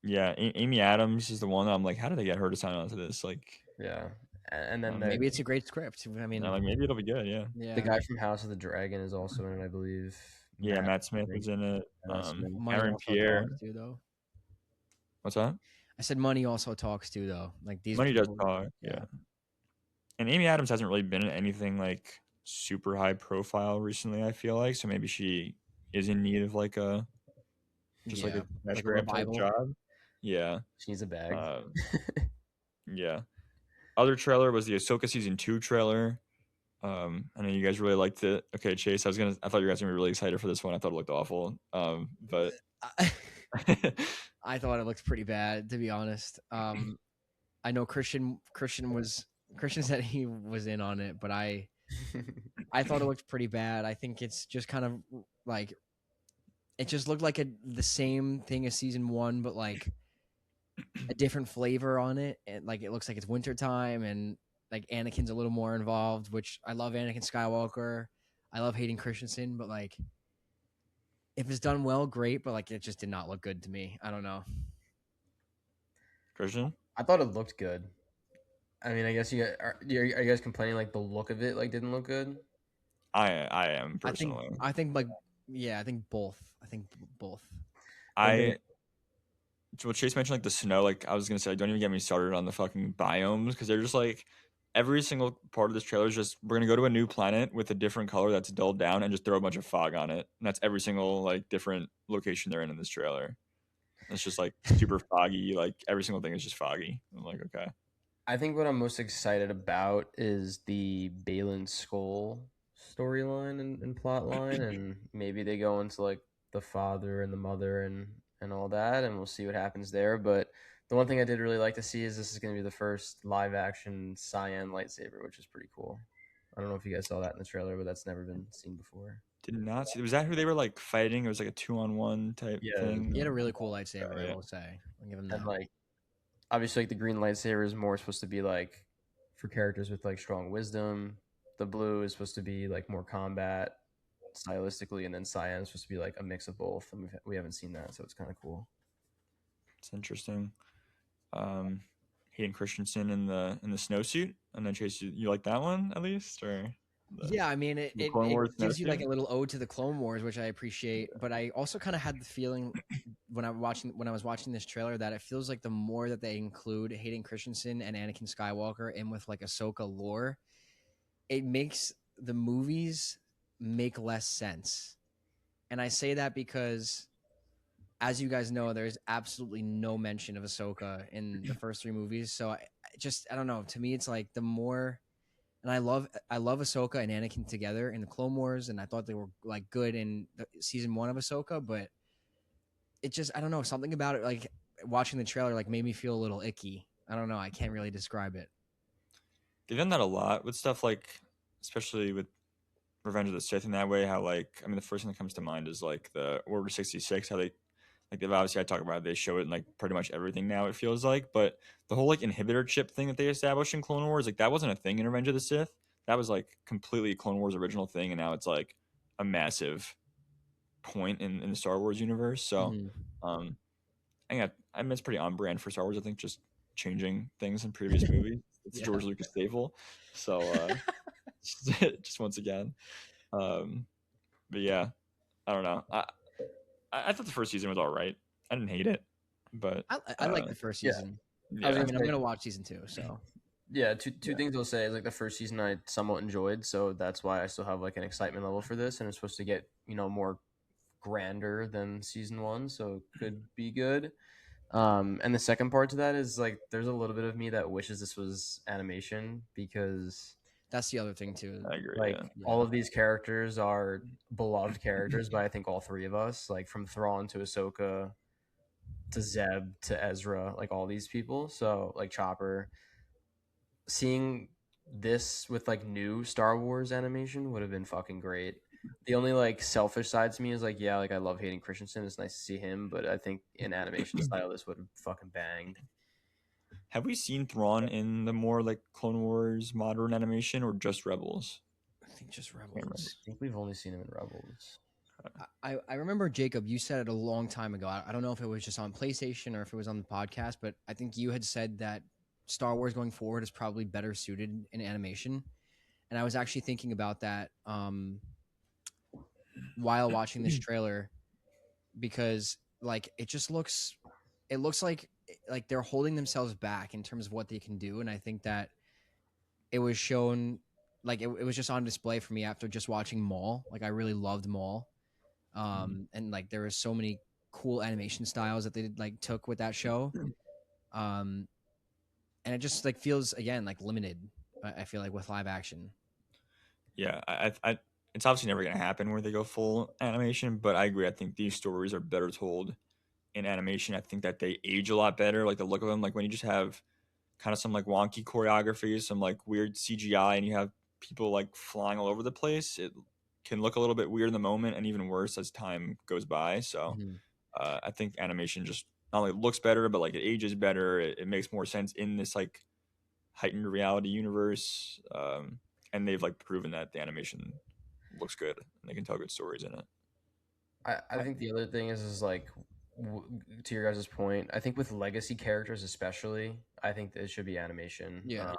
yeah, Amy Adams is the one that I'm like, how did they get her to sign on to this? Like, Yeah, and then Maybe it's a great script. I mean, like maybe it'll be good. Yeah, yeah. the guy from House of the Dragon is also in it, I believe. yeah. Matt I Smith think. is in it. Smith. Money Aaron also Pierre. talks too, though. What's that? I said money also talks too, though. Like these Money does people, talk. Yeah. And Amy Adams hasn't really been in anything like super high profile recently. I feel like so maybe she is in need of like a just like yeah, a cash like a grab type revival. job. Yeah. She needs a bag. Yeah. Other trailer was the Ahsoka season 2 trailer. I know you guys really liked it. Okay, Chase, I thought you guys were gonna be really excited for this one. I thought it looked awful. But I thought it looked pretty bad, to be honest. I know Christian said he was in on it, but I thought it looked pretty bad. I think it's just kind of like it just looked like the same thing as season 1, but like a different flavor on it. And like it looks like it's wintertime and like Anakin's a little more involved, which I love Anakin Skywalker. I love Hayden Christensen, but like if it's done well, great, but like it just did not look good to me. I don't know. Christian? I thought it looked good. I mean, I guess are you guys complaining like the look of it like didn't look good? I am personally. I think like yeah, I think both. I think both. What Chase mentioned, like the snow, like I was gonna say, don't even get me started on the fucking biomes because they're just like every single part of this trailer is just we're gonna go to a new planet with a different color that's dulled down and just throw a bunch of fog on it, and that's every single like different location they're in this trailer. It's just like super foggy, like every single thing is just foggy. I'm like, okay. I think what I'm most excited about is the Balin Skull storyline and plot line, and maybe they go into like the father and the mother and all that, and we'll see what happens there. But the one thing I did really like to see is this is going to be the first live action cyan lightsaber, which is pretty cool. I don't know if you guys saw that in the trailer, but that's never been seen before. Did not see. Was that who they were like fighting? It was like a 2-on-1 type thing. He had a really cool lightsaber, Yeah. I will say. I'll give him And that. like obviously like the green lightsaber is more supposed to be like for characters with like strong wisdom. The blue is supposed to be like more combat stylistically, and then cyan is supposed to be like a mix of both. And we haven't seen that, so it's kind of cool. It's interesting. Hayden Christensen in the snowsuit, and then Chase, you like that one at least, or Yeah, I mean, it, The it, Clone it Wars gives you like notion? a little ode to the Clone Wars, which I appreciate. But I also kind of had the feeling when I was watching this trailer that it feels like the more that they include Hayden Christensen and Anakin Skywalker in with like Ahsoka lore, it makes the movies make less sense. And I say that because, as you guys know, there's absolutely no mention of Ahsoka in the first three movies. So I don't know. To me, it's like the more, and I love Ahsoka and Anakin together in the Clone Wars, and I thought they were like good in season one of Ahsoka, but it just, I don't know, something about it, like watching the trailer, like made me feel a little icky. I don't know. I can't really describe it. They've done that a lot with stuff like, especially with Revenge of the Sith in that way. How like, I mean, the first thing that comes to mind is like the Order 66. How they like they've obviously I talk about it, they show it in like pretty much everything now. It feels like, but the whole like inhibitor chip thing that they established in Clone Wars, like that wasn't a thing in Revenge of the Sith. That was like completely Clone Wars original thing, and now it's like a massive point in the Star Wars universe. So, Mm-hmm. um, I mean, it's pretty on brand for Star Wars. I think just changing things in previous movies. It's a Yeah. George Lucas staple. So, just once again, um, but yeah, I don't know. I thought the first season was all right. I didn't hate it, but I like the first Yeah. season. I was yeah, I gonna mean, I'm say, gonna watch season two. So yeah, two Yeah. things I'll say is like the first season I somewhat enjoyed, so that's why I still have like an excitement level for this, and it's supposed to get more grander than season one, so it could be good. And the second part to that is like there's a little bit of me that wishes this was animation because that's the other thing too. I agree. like Yeah, all of these characters are beloved characters by I think all three of us, like from Thrawn to Ahsoka to Zeb to Ezra, like all these people. So like Chopper, seeing this with like new Star Wars animation would have been fucking great. The only like selfish side to me is like, yeah, like I love Hayden Christensen. It's nice to see him, but I think in animation style this would have fucking banged. have we seen Thrawn in the more like Clone Wars modern animation or just Rebels? I think just Can't remember. I Rebels. think we've only seen him in Rebels. I remember, Jacob, you said it a long time ago. I don't know if it was just on PlayStation or if it was on the podcast, but I think you had said that Star Wars going forward is probably better suited in animation. And I was actually thinking about that while watching this trailer because like it looks like they're holding themselves back in terms of what they can do, and I think that it was shown like it was just on display for me after just watching Maul. Like I really loved Maul. And like there were so many cool animation styles that they like took with that show. Um and it just like feels again like limited, I feel like, with live action. Yeah, it's obviously never gonna happen where they go full animation, but I agree. I think these stories are better told in animation. I think that they age a lot better. Like the look of them, like when you just have kind of some like wonky choreography, some like weird CGI, and you have people like flying all over the place. It can look a little bit weird in the moment, and even worse as time goes by. So Mhm. I think animation just not only looks better, but like it ages better. It makes more sense in this like heightened reality universe, and they've like proven that the animation looks good and they can tell good stories in it. I think the other thing is like to your guys' point, I think with legacy characters especially, I think that it should be animation. Yeah.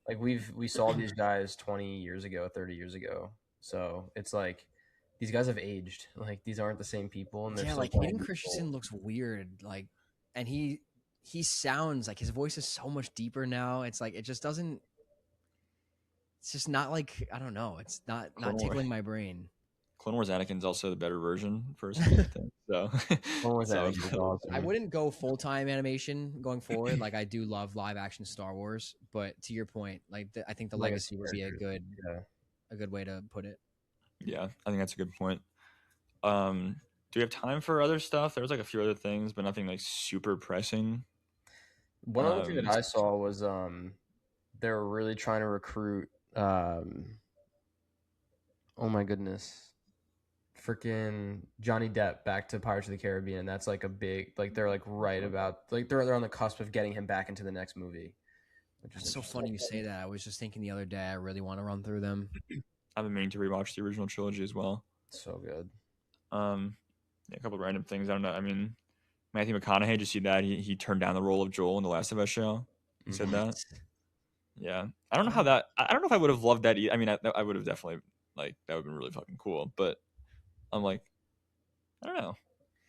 Like we saw these guys 20 years ago, 30 years ago, so it's like these guys have aged. Like these aren't the same people, and they're Yeah, still like playing Hayden these Christensen roles. looks weird, like, and he sounds like his voice is so much deeper now. It's like it just doesn't. It's just not like, I don't know. It's not Clone Wars, tickling my brain. Clone Wars Anakin's also the better version, personally. I think so. Clone Wars so Anakin is I awesome. wouldn't go full time animation going forward. Like I do love live action Star Wars, but to your point, like I think the legacy would be characters. Yeah. a good way to put it. yeah, I think that's a good point. Do we have time for other stuff? There was like a few other things, but nothing like super pressing. One other thing that Um, I saw was they were really trying to recruit oh my goodness, freaking Johnny Depp back to Pirates of the Caribbean. That's like a big, like they're like right about, like they're on the cusp of getting him back into the next movie, which is That's so interesting. funny you say that. I was just thinking the other day. I really want to run through them. I've been meaning to rewatch the original trilogy as well. So good. Yeah, a couple of random things. I don't know. I mean, Matthew McConaughey, did you see that? He turned down the role of Joel in the Last of Us show. He said Mhm. that. Yeah, I don't know how that. I don't know if I would have loved that. I mean, I would have definitely like that would have been really fucking cool. But I'm like, I don't know.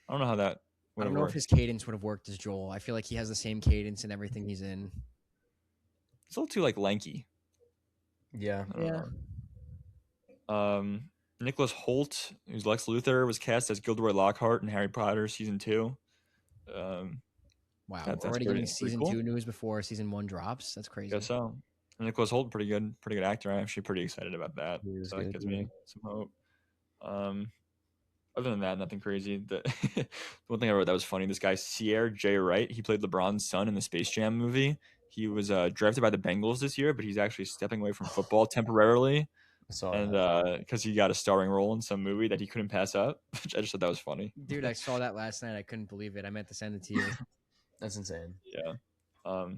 I don't know how that I would don't have know if worked. his cadence would have worked as Joel. I feel like he has the same cadence in everything he's in. It's a little too like lanky. Yeah. I don't Yeah. know. Nicholas Holt, who's Lex Luthor, was cast as Gilderoy Lockhart in Harry Potter season 2. Um, Wow. that's Already getting pretty season cool. 2 news before season 1 drops. That's crazy. Guess so. And Nicholas Holt, pretty good actor. I'm actually pretty excited about that. He is So that good, gives yeah. me some hope. Other than that, nothing crazy. The one thing I wrote that was funny. This guy Sierra J. Wright, he played LeBron's son in the Space Jam movie. He was drafted by the Bengals this year, but he's actually stepping away from football temporarily, I saw and that. because he got a starring role in some movie that he couldn't pass up. I just thought that was funny. Dude, I saw that last night. I couldn't believe it. I meant to send it to you. That's insane. Yeah.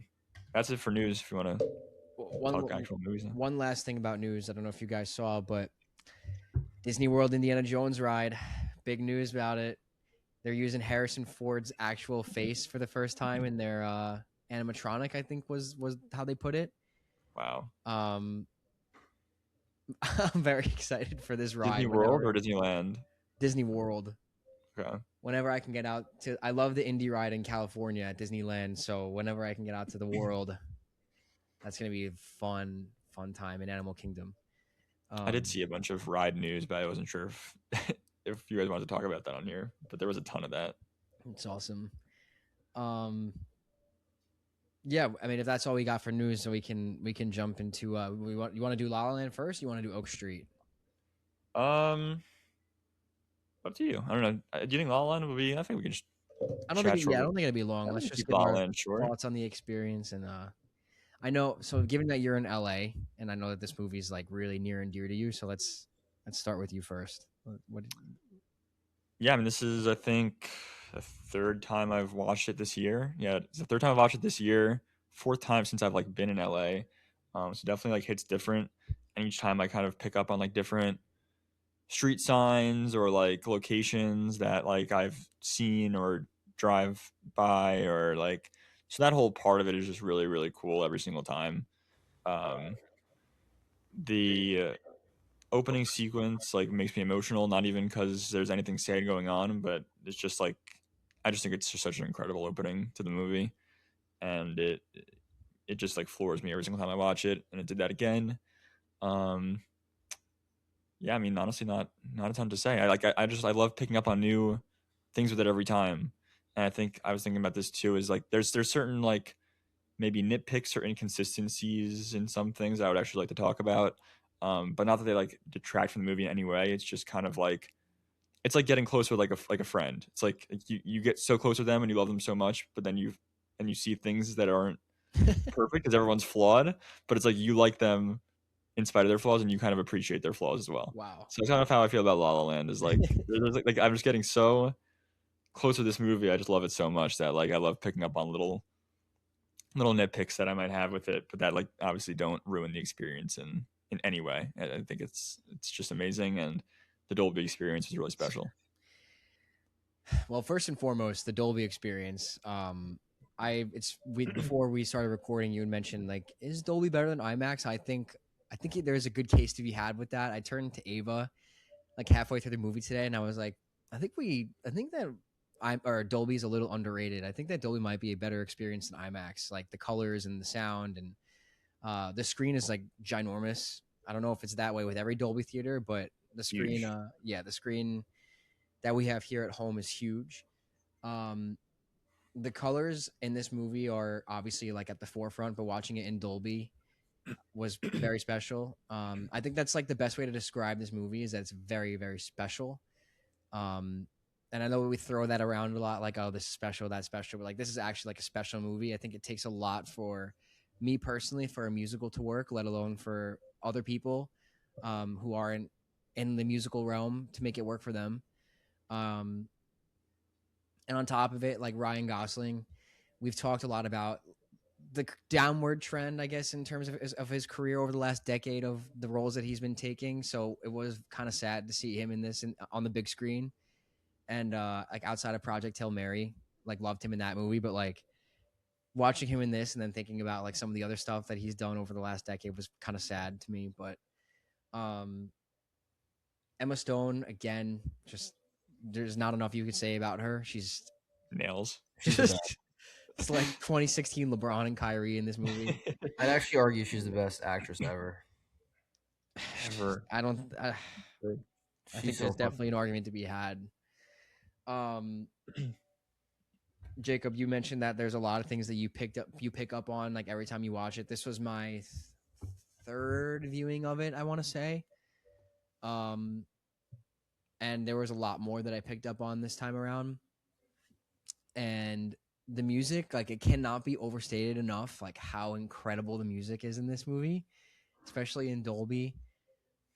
That's it for news. If you want to talk One actual movies, one last thing about news. I don't know if you guys saw, but Disney World Indiana Jones ride. Big news about it. They're using Harrison Ford's actual face for the first time in their animatronic, I think was how they put it. wow. I'm very excited for this ride. Disney World or Disneyland? Disney World. Okay. Whenever I can get out to, I love the Indy ride in California at Disneyland. So whenever I can get out to the world, that's gonna be a fun time in Animal Kingdom. I did see a bunch of ride news, but I wasn't sure if if you guys wanted to talk about that on here. But there was a ton of that. It's awesome. Yeah, I mean, if that's all we got for news, so we can jump into you want to do La La Land first? You want to do Oak Street? Um, up to you. I don't know. Do you think La La Land would be? I think we can just I don't chat think. Yeah, I short. don't think it'd be long. I Let's think just keep give La La our Land short. thoughts on the experience. And I know. So, given that you're in LA, and I know that this movie is like really near and dear to you, so let's start with you first. What Yeah, I mean, this is I think the third time I've watched it this year. Yeah, it's the third time I've watched it this year. Fourth time since I've like been in LA. So definitely like hits different, and each time I kind of pick up on like different street signs or like locations that like I've seen or drive by or like so that whole part of it is just really cool every single time. Um, the opening sequence like makes me emotional, not even because there's anything sad going on, but it's just like I just think it's just such an incredible opening to the movie, and it just like floors me every single time I watch it, and it did that again. Um, yeah, I mean, honestly, not a ton to say. I love picking up on new things with it every time. And I think I was thinking about this too. Is like there's certain like maybe nitpicks or inconsistencies in some things I would actually like to talk about. But not that they like detract from the movie in any way. It's just kind of like it's like getting close with like a friend. It's like you get so close with them and you love them so much, but then you see things that aren't perfect because everyone's flawed. But it's like you like them in spite of their flaws, and you kind of appreciate their flaws as well. Wow. So that's kind of how I feel about La La Land. Is like, there's like I'm just getting so close with this movie. I just love it so much that like I love picking up on little nitpicks that I might have with it, but that like obviously don't ruin the experience in any way. I think it's just amazing, and the Dolby experience is really special. Well, first and foremost, the Dolby experience. Before we started recording, you had mentioned like, is Dolby better than IMAX? I think there's a good case to be had with that. I turned to Ava like halfway through the movie today, and I was like, I think that Dolby's a little underrated. I think that Dolby might be a better experience than IMAX. Like the colors and the sound and the screen is like ginormous. I don't know if it's that way with every Dolby theater, but the screen, Huge. the screen that we have here at home is huge. Um, the colors in this movie are obviously like at the forefront, but watching it in Dolby was very special. I think that's like the best way to describe this movie is that it's very special. And I know we throw that around a lot, like, oh, this is special, that's special, but like this is actually like a special movie. I think it takes a lot for me personally for a musical to work, let alone for other people who are in the musical realm to make it work for them. Um, and on top of it, like Ryan Gosling, we've talked a lot about the downward trend, I guess, in terms of his career over the last decade of the roles that he's been taking. So it was kind of sad to see him in this on the big screen. And like outside of Project Hail Mary, like loved him in that movie, but like watching him in this and then thinking about like some of the other stuff that he's done over the last decade was kind of sad to me. But Emma Stone, again, just there's not enough you could say about her. She's Nails. She's the best. just it's like 2016 LeBron and Kyrie in this movie. I'd actually argue she's the best actress ever. Ever. I don't. I think She's so there's fun. definitely an argument to be had. Jacob, you mentioned that there's a lot of things that you pick up on like every time you watch it. This was my third viewing of it, I want to say. And there was a lot more that I picked up on this time around. And the music, like it cannot be overstated enough, like how incredible the music is in this movie, especially in Dolby.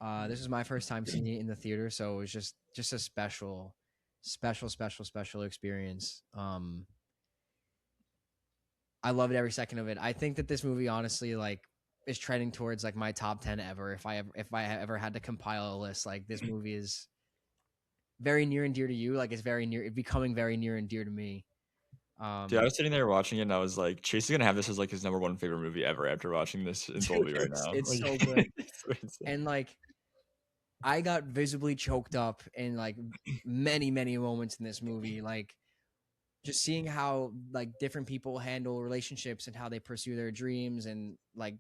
This was my first time seeing it in the theater, so it was just a special experience. I loved every second of it. I think that this movie honestly like is trending towards like my top 10 ever. If I ever had to compile a list, like this movie is very near and dear to you. Like it's becoming very near and dear to me. Dude, I was sitting there watching it, and I was like, Chase is gonna have this as like his number one favorite movie ever after watching this in Dolby right now. It's Like, so good. it's so insane. And like I got visibly choked up in like many moments in this movie, like just seeing how like different people handle relationships and how they pursue their dreams, and like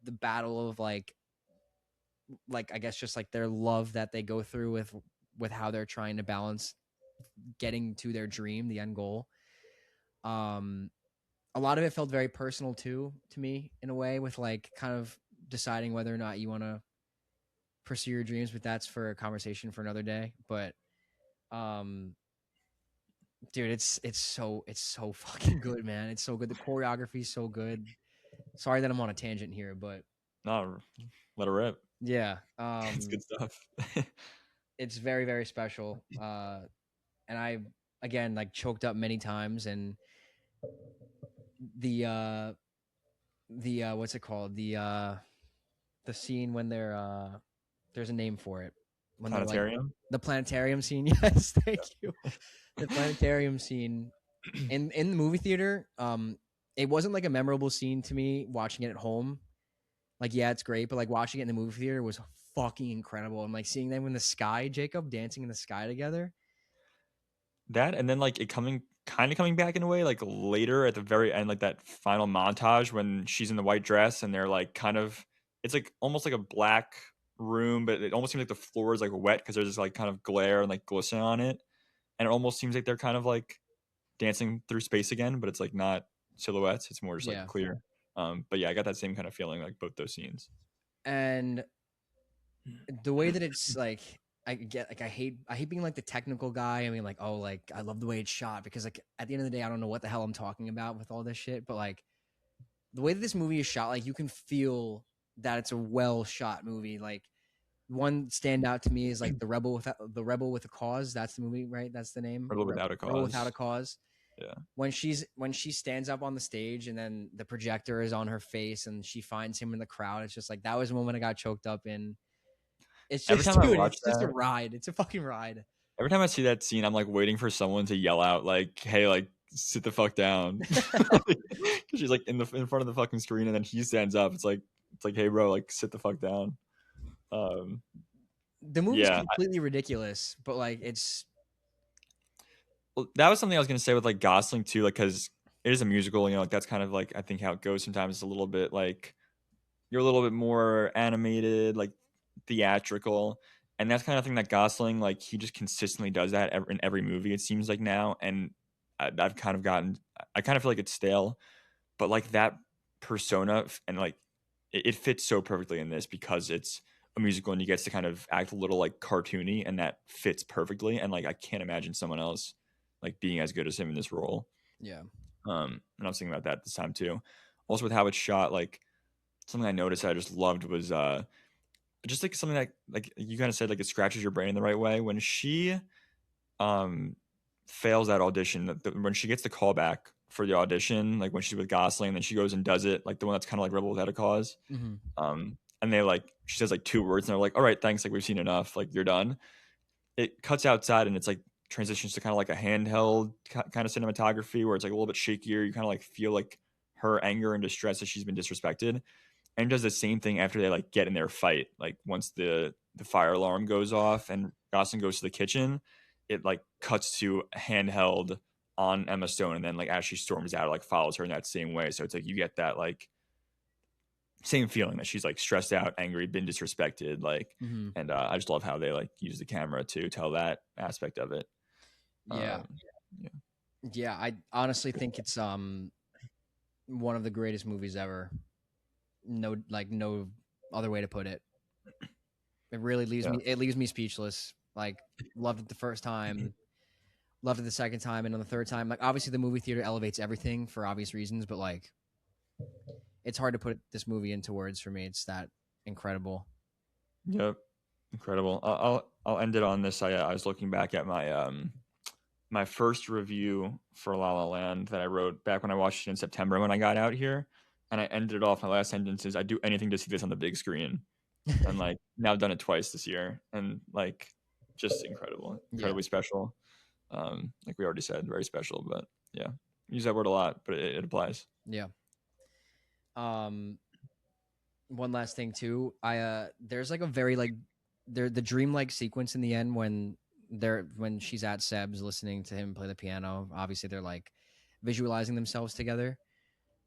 the battle of like I guess just like their love that they go through with how they're trying to balance getting to their dream, the end goal. A lot of it felt very personal too to me in a way, with like kind of deciding whether or not you want to pursue your dreams, but that's for a conversation for another day. But dude, it's so fucking good, man. It's so good. The choreography is so good. Sorry that I'm on a tangent here, but No, let it rip. yeah, It's good stuff. it's very special. And I again like choked up many times, and the what's it called, the scene when they're there's a name for it, when they're like Planetarium. the planetarium scene. Yes, thank you. The planetarium scene in the movie theater. It wasn't like a memorable scene to me watching it at home. Like, yeah, it's great, but like watching it in the movie theater was fucking incredible. And like seeing them in the sky, Jacob, dancing in the sky together. That, and then like it coming back in a way, like later at the very end, like that final montage when she's in the white dress and they're like kind of, it's like almost like a black room, but it almost seems like the floor is like wet because there's this like kind of glare and like glisten on it, and it almost seems like they're kind of like dancing through space again, but it's like not silhouettes, it's more just like clear. But yeah, I got that same kind of feeling like both those scenes. And the way that it's like, I get like I hate being like the technical guy. I mean, like, oh, like I love the way it's shot, because like at the end of the day, I don't know what the hell I'm talking about with all this shit. But like the way that this movie is shot, like you can feel that it's a well shot movie. Like one standout to me is like the Rebel with a Cause. That's the movie, right? That's the name. Rebel Without a Cause. Rebel Without a Cause. Yeah. When she stands up on the stage and then the projector is on her face and she finds him in the crowd, it's just like that was a moment I got choked up in. It's just, it's just a ride. It's a fucking ride. Every time I see that scene, I'm like waiting for someone to yell out like, "Hey, like sit the fuck down," because she's like in front of the fucking screen, and then he stands up. It's like, hey, bro, like sit the fuck down. The movie's completely ridiculous, but like it's. Well, that was something I was gonna say with like Gosling too, like because it is a musical, you know, like that's kind of like I think how it goes. Sometimes it's a little bit like you're a little bit more animated, like theatrical, and that's kind of thing that Gosling, like he just consistently does that in every movie it seems like now, and I've kind of I kind of feel like it's stale, but like that persona and like it fits so perfectly in this because it's a musical and he gets to kind of act a little like cartoony, and that fits perfectly, and like I can't imagine someone else like being as good as him in this role. Yeah. And I was thinking about that this time too. Also with how it's shot, like something I noticed I just loved was just like something that like you kind of said, like it scratches your brain in the right way. When she fails that audition, when she gets the call back for the audition, like when she's with Gosling, then she goes and does it, like the one that's kind of like Rebel Without a Cause. And they like, she says like 2 words and they're like, all right, thanks, like we've seen enough, like you're done. It cuts outside and it's like transitions to kind of like a handheld kind of cinematography where it's like a little bit shakier. You kind of like feel like her anger and distress that she's been disrespected, and does the same thing after they like get in their fight. Like once the fire alarm goes off and Gosling goes to the kitchen, it like cuts to handheld on Emma Stone, and then like as she storms out, it, like follows her in that same way. So it's like you get that like same feeling that she's like stressed out, angry, been disrespected, like, Mm-hmm. and I just love how they like use the camera to tell that aspect of it. Yeah. Yeah. Yeah, I honestly think it's one of the greatest movies ever. No other way to put it. It really leaves me speechless. Like, loved it the first time, loved it the second time, and on the third time, like obviously the movie theater elevates everything for obvious reasons, but like it's hard to put this movie into words for me. It's that incredible. Yep, incredible. I'll end it on this. I was looking back at my first review for La La Land that I wrote back when I watched it in September when I got out here, and I ended it off. My last sentence is, "I'd do anything to see this on the big screen." And like now I've done it twice this year, and like just incredibly special. Like we already said, very special. But yeah, use that word a lot, but it applies. Yeah. One last thing too. There's like a very like the dreamlike sequence in the end when she's at Seb's listening to him play the piano. Obviously they're like visualizing themselves together.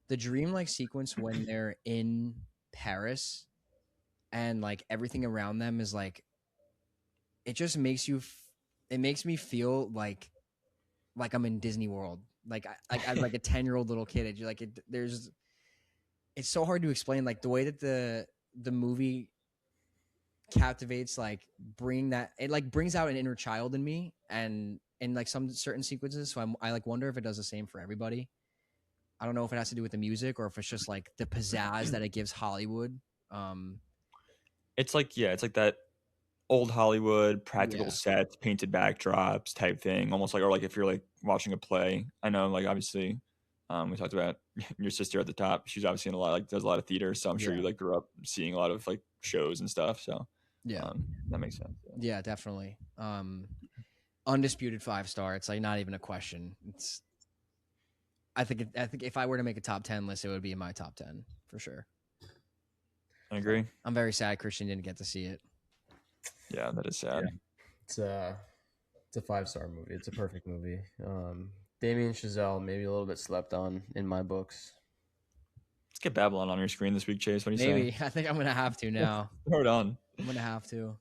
The dreamlike sequence when they're in Paris and like everything around them is like, it just makes it makes me feel like I'm in Disney World. Like I'm like a 10-year-old little kid. It's so hard to explain, like the way that the movie captivates, like bringing that, it like brings out an inner child in me, and in like some certain sequences. So I like wonder if it does the same for everybody. I don't know if it has to do with the music or if it's just like the pizzazz that it gives Hollywood. It's like that old Hollywood practical Yeah. sets, painted backdrops type thing, almost like, or like if you're like watching a play. I know, like obviously, we talked about your sister at the top. She's obviously in a lot, like does a lot of theater, so I'm sure you like grew up seeing a lot of like shows and stuff. So Yeah. that makes sense. Yeah, definitely. Undisputed 5-star. It's like not even a question. I think if I were to make a top 10 list, it would be in my top 10 for sure. I agree. I'm very sad Christian didn't get to see it. Yeah, that is sad. Yeah. It's a 5-star movie. It's a perfect movie. Damien Chazelle maybe a little bit slept on in my books. Let's get Babylon on your screen this week, Chase. What do you say? Maybe. I think I'm gonna have to now. Throw it on. I'm gonna have to.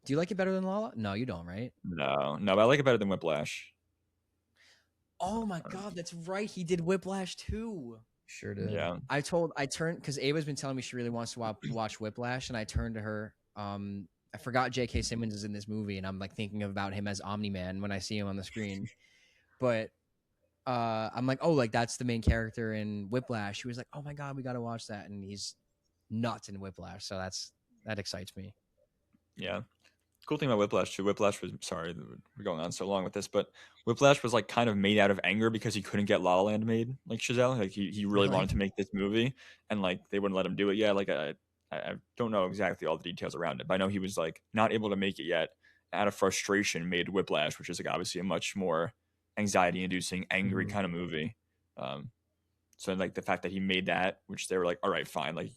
Do you like it better than La La? No, you don't, right? No, but I like it better than Whiplash. Oh my god, that's right. He did Whiplash too. Sure did. Yeah. I turned because Ava's been telling me she really wants to watch Whiplash, and I turned to her. I forgot J.K. Simmons is in this movie, and I'm like thinking about him as Omni-Man when I see him on the screen. But I'm like, oh, like that's the main character in Whiplash. She was like, oh my god, we got to watch that, and he's nuts in Whiplash, so that excites me. Yeah. Cool thing about Whiplash too. Whiplash was, sorry, we're going on so long with this, but Whiplash was like kind of made out of anger because he couldn't get La La Land made. Like Chazelle, like he really wanted to make this movie, and like they wouldn't let him do it yet. Like I don't know exactly all the details around it, but I know he was like not able to make it yet. Out of frustration, made Whiplash, which is like obviously a much more anxiety-inducing, angry kind of movie. So like the fact that he made that, which they were like, all right, fine, like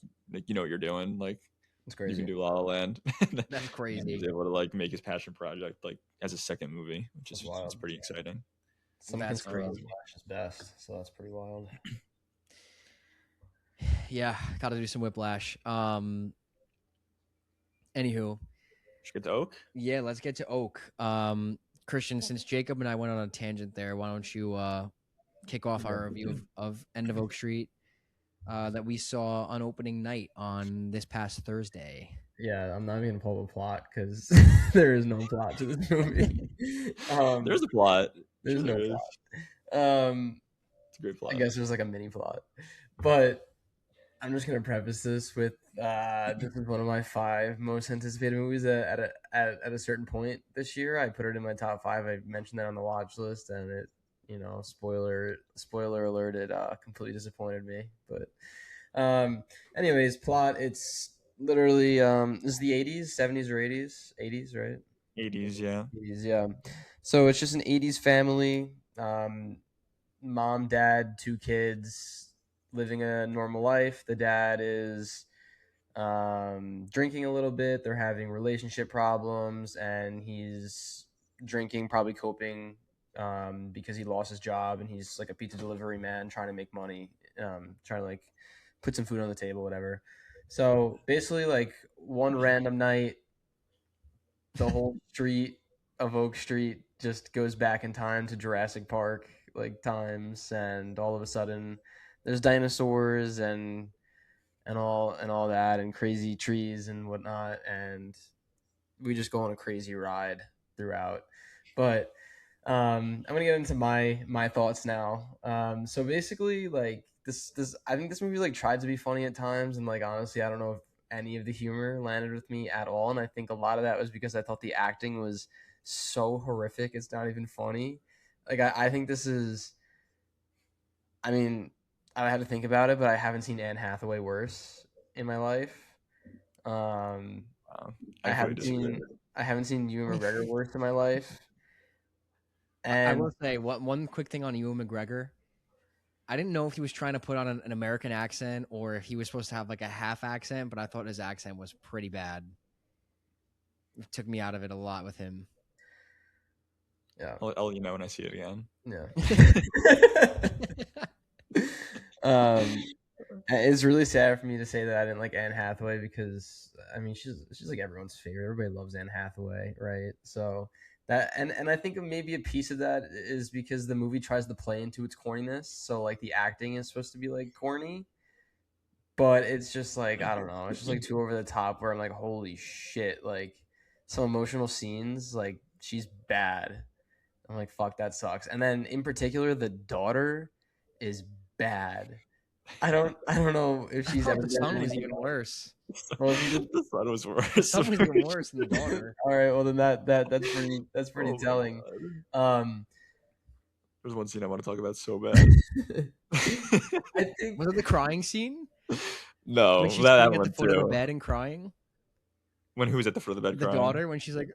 you know what you're doing, like. It's crazy. You can do La La Land. That's crazy. He was able to like make his passion project like as a second movie, which is wild. it's pretty exciting. That's crazy. Whiplash's best, so that's pretty wild. Yeah, got to do some Whiplash. Anywho, should get to Oak. Yeah, let's get to Oak. Christian, since Jacob and I went on a tangent there, why don't you kick off our review of End of Oak Street that we saw on opening night on this past Thursday? Yeah, I'm not even gonna pull up a plot because there is no plot to this movie. There's a plot. There's no plot. It's a great plot. I guess there's like a mini plot, but I'm just gonna preface this with this is one of my 5 most anticipated movies at a certain point this year. I put it in my top 5. I mentioned that on the watch list, and it, you know, spoiler alert, it completely disappointed me. But anyways, plot, it's literally this is the 80s, 70s or 80s, right? 80s, yeah. 80s, yeah. So it's just an 80s family, mom, dad, 2 kids, living a normal life. The dad is drinking a little bit. They're having relationship problems, and he's drinking, probably coping because he lost his job, and he's like a pizza delivery man trying to make money, trying to like put some food on the table, whatever. So basically, like one random night, the whole street of Oak Street just goes back in time to Jurassic Park like times, and all of a sudden there's dinosaurs and all that, and crazy trees and whatnot, and we just go on a crazy ride throughout. But I'm gonna get into my thoughts now. So basically, like this I think this movie like tried to be funny at times, and like honestly, I don't know if any of the humor landed with me at all, and I think a lot of that was because I thought the acting was so horrific. It's not even funny. Like I think this is. I mean, I had to think about it, but I haven't seen Anne Hathaway worse in my life. Um, I I fully haven't disagree. seen I haven't seen Ewan McGregor worse in my life. I And will say one quick thing on Ewan McGregor. I didn't know if he was trying to put on an American accent or if he was supposed to have like a half accent, but I thought his accent was pretty bad. It took me out of it a lot with him. yeah, I'll let you know when I see it again. yeah. It's really sad for me to say that I didn't like Anne Hathaway because I mean she's like everyone's favorite. Everybody loves Anne Hathaway, right? So that and I think maybe a piece of that is because the movie tries to play into its corniness. So like the acting is supposed to be like corny, but it's just like I don't know. It's just like too over the top. Where I'm like, holy shit! Like some emotional scenes, like she's bad. I'm like, fuck, that sucks. And then in particular, the daughter is bad. I don't know if I she's thought ever the been son in was anything even else. worse. Well, if you just, The son was The worse. son was even worse than the daughter. all right, well then that's pretty Oh my telling. God. Um, There's one scene I want to talk about so bad. I think Was it the crying scene No, when she's that sitting at the one foot of the too. bed and crying? When who was at the foot of the bed The crying? daughter when she's like,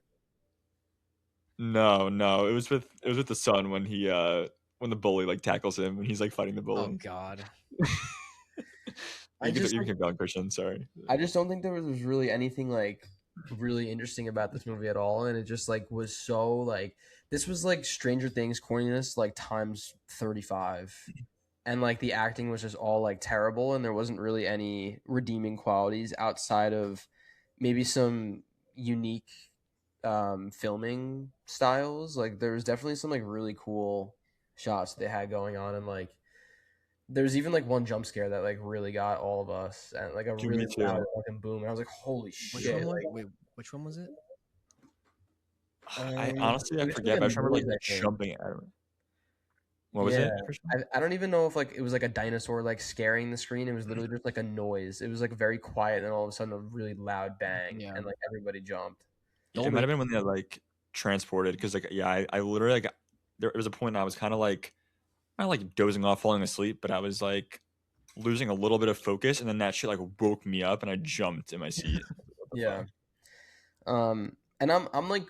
No, it was with the son when the bully like tackles him and he's like fighting the "Oh bully. God." I just You can keep going, Christian. Sorry. I just don't think there was really anything like really interesting about this movie at all, and it just like was so like this was like Stranger Things corniness like times 35, and like the acting was just all like terrible, and there wasn't really any redeeming qualities outside of maybe some unique filming styles. Like there was definitely some like really cool shots they had going on, and like there's even like one jump scare that like really got all of us, and like a Dude, really me loud too. fucking boom. And I was like, "Holy Which one shit!" was? Like, Wait, which one was it? I honestly I it was like forget, a but I just remember noise, like I think. jumping at him. What was Yeah, it, Christian? I don't even know if like it was like a dinosaur like scaring the screen. It was literally just like a noise. It was like very quiet, and then all of a sudden a really loud bang, Yeah. and like everybody jumped. It might have been when they like transported because like yeah, I literally like there was a point I was kind of like not like dozing off, falling asleep, but I was like losing a little bit of focus, and then that shit like woke me up, and I jumped in my seat. What the Yeah. fuck? And I'm like,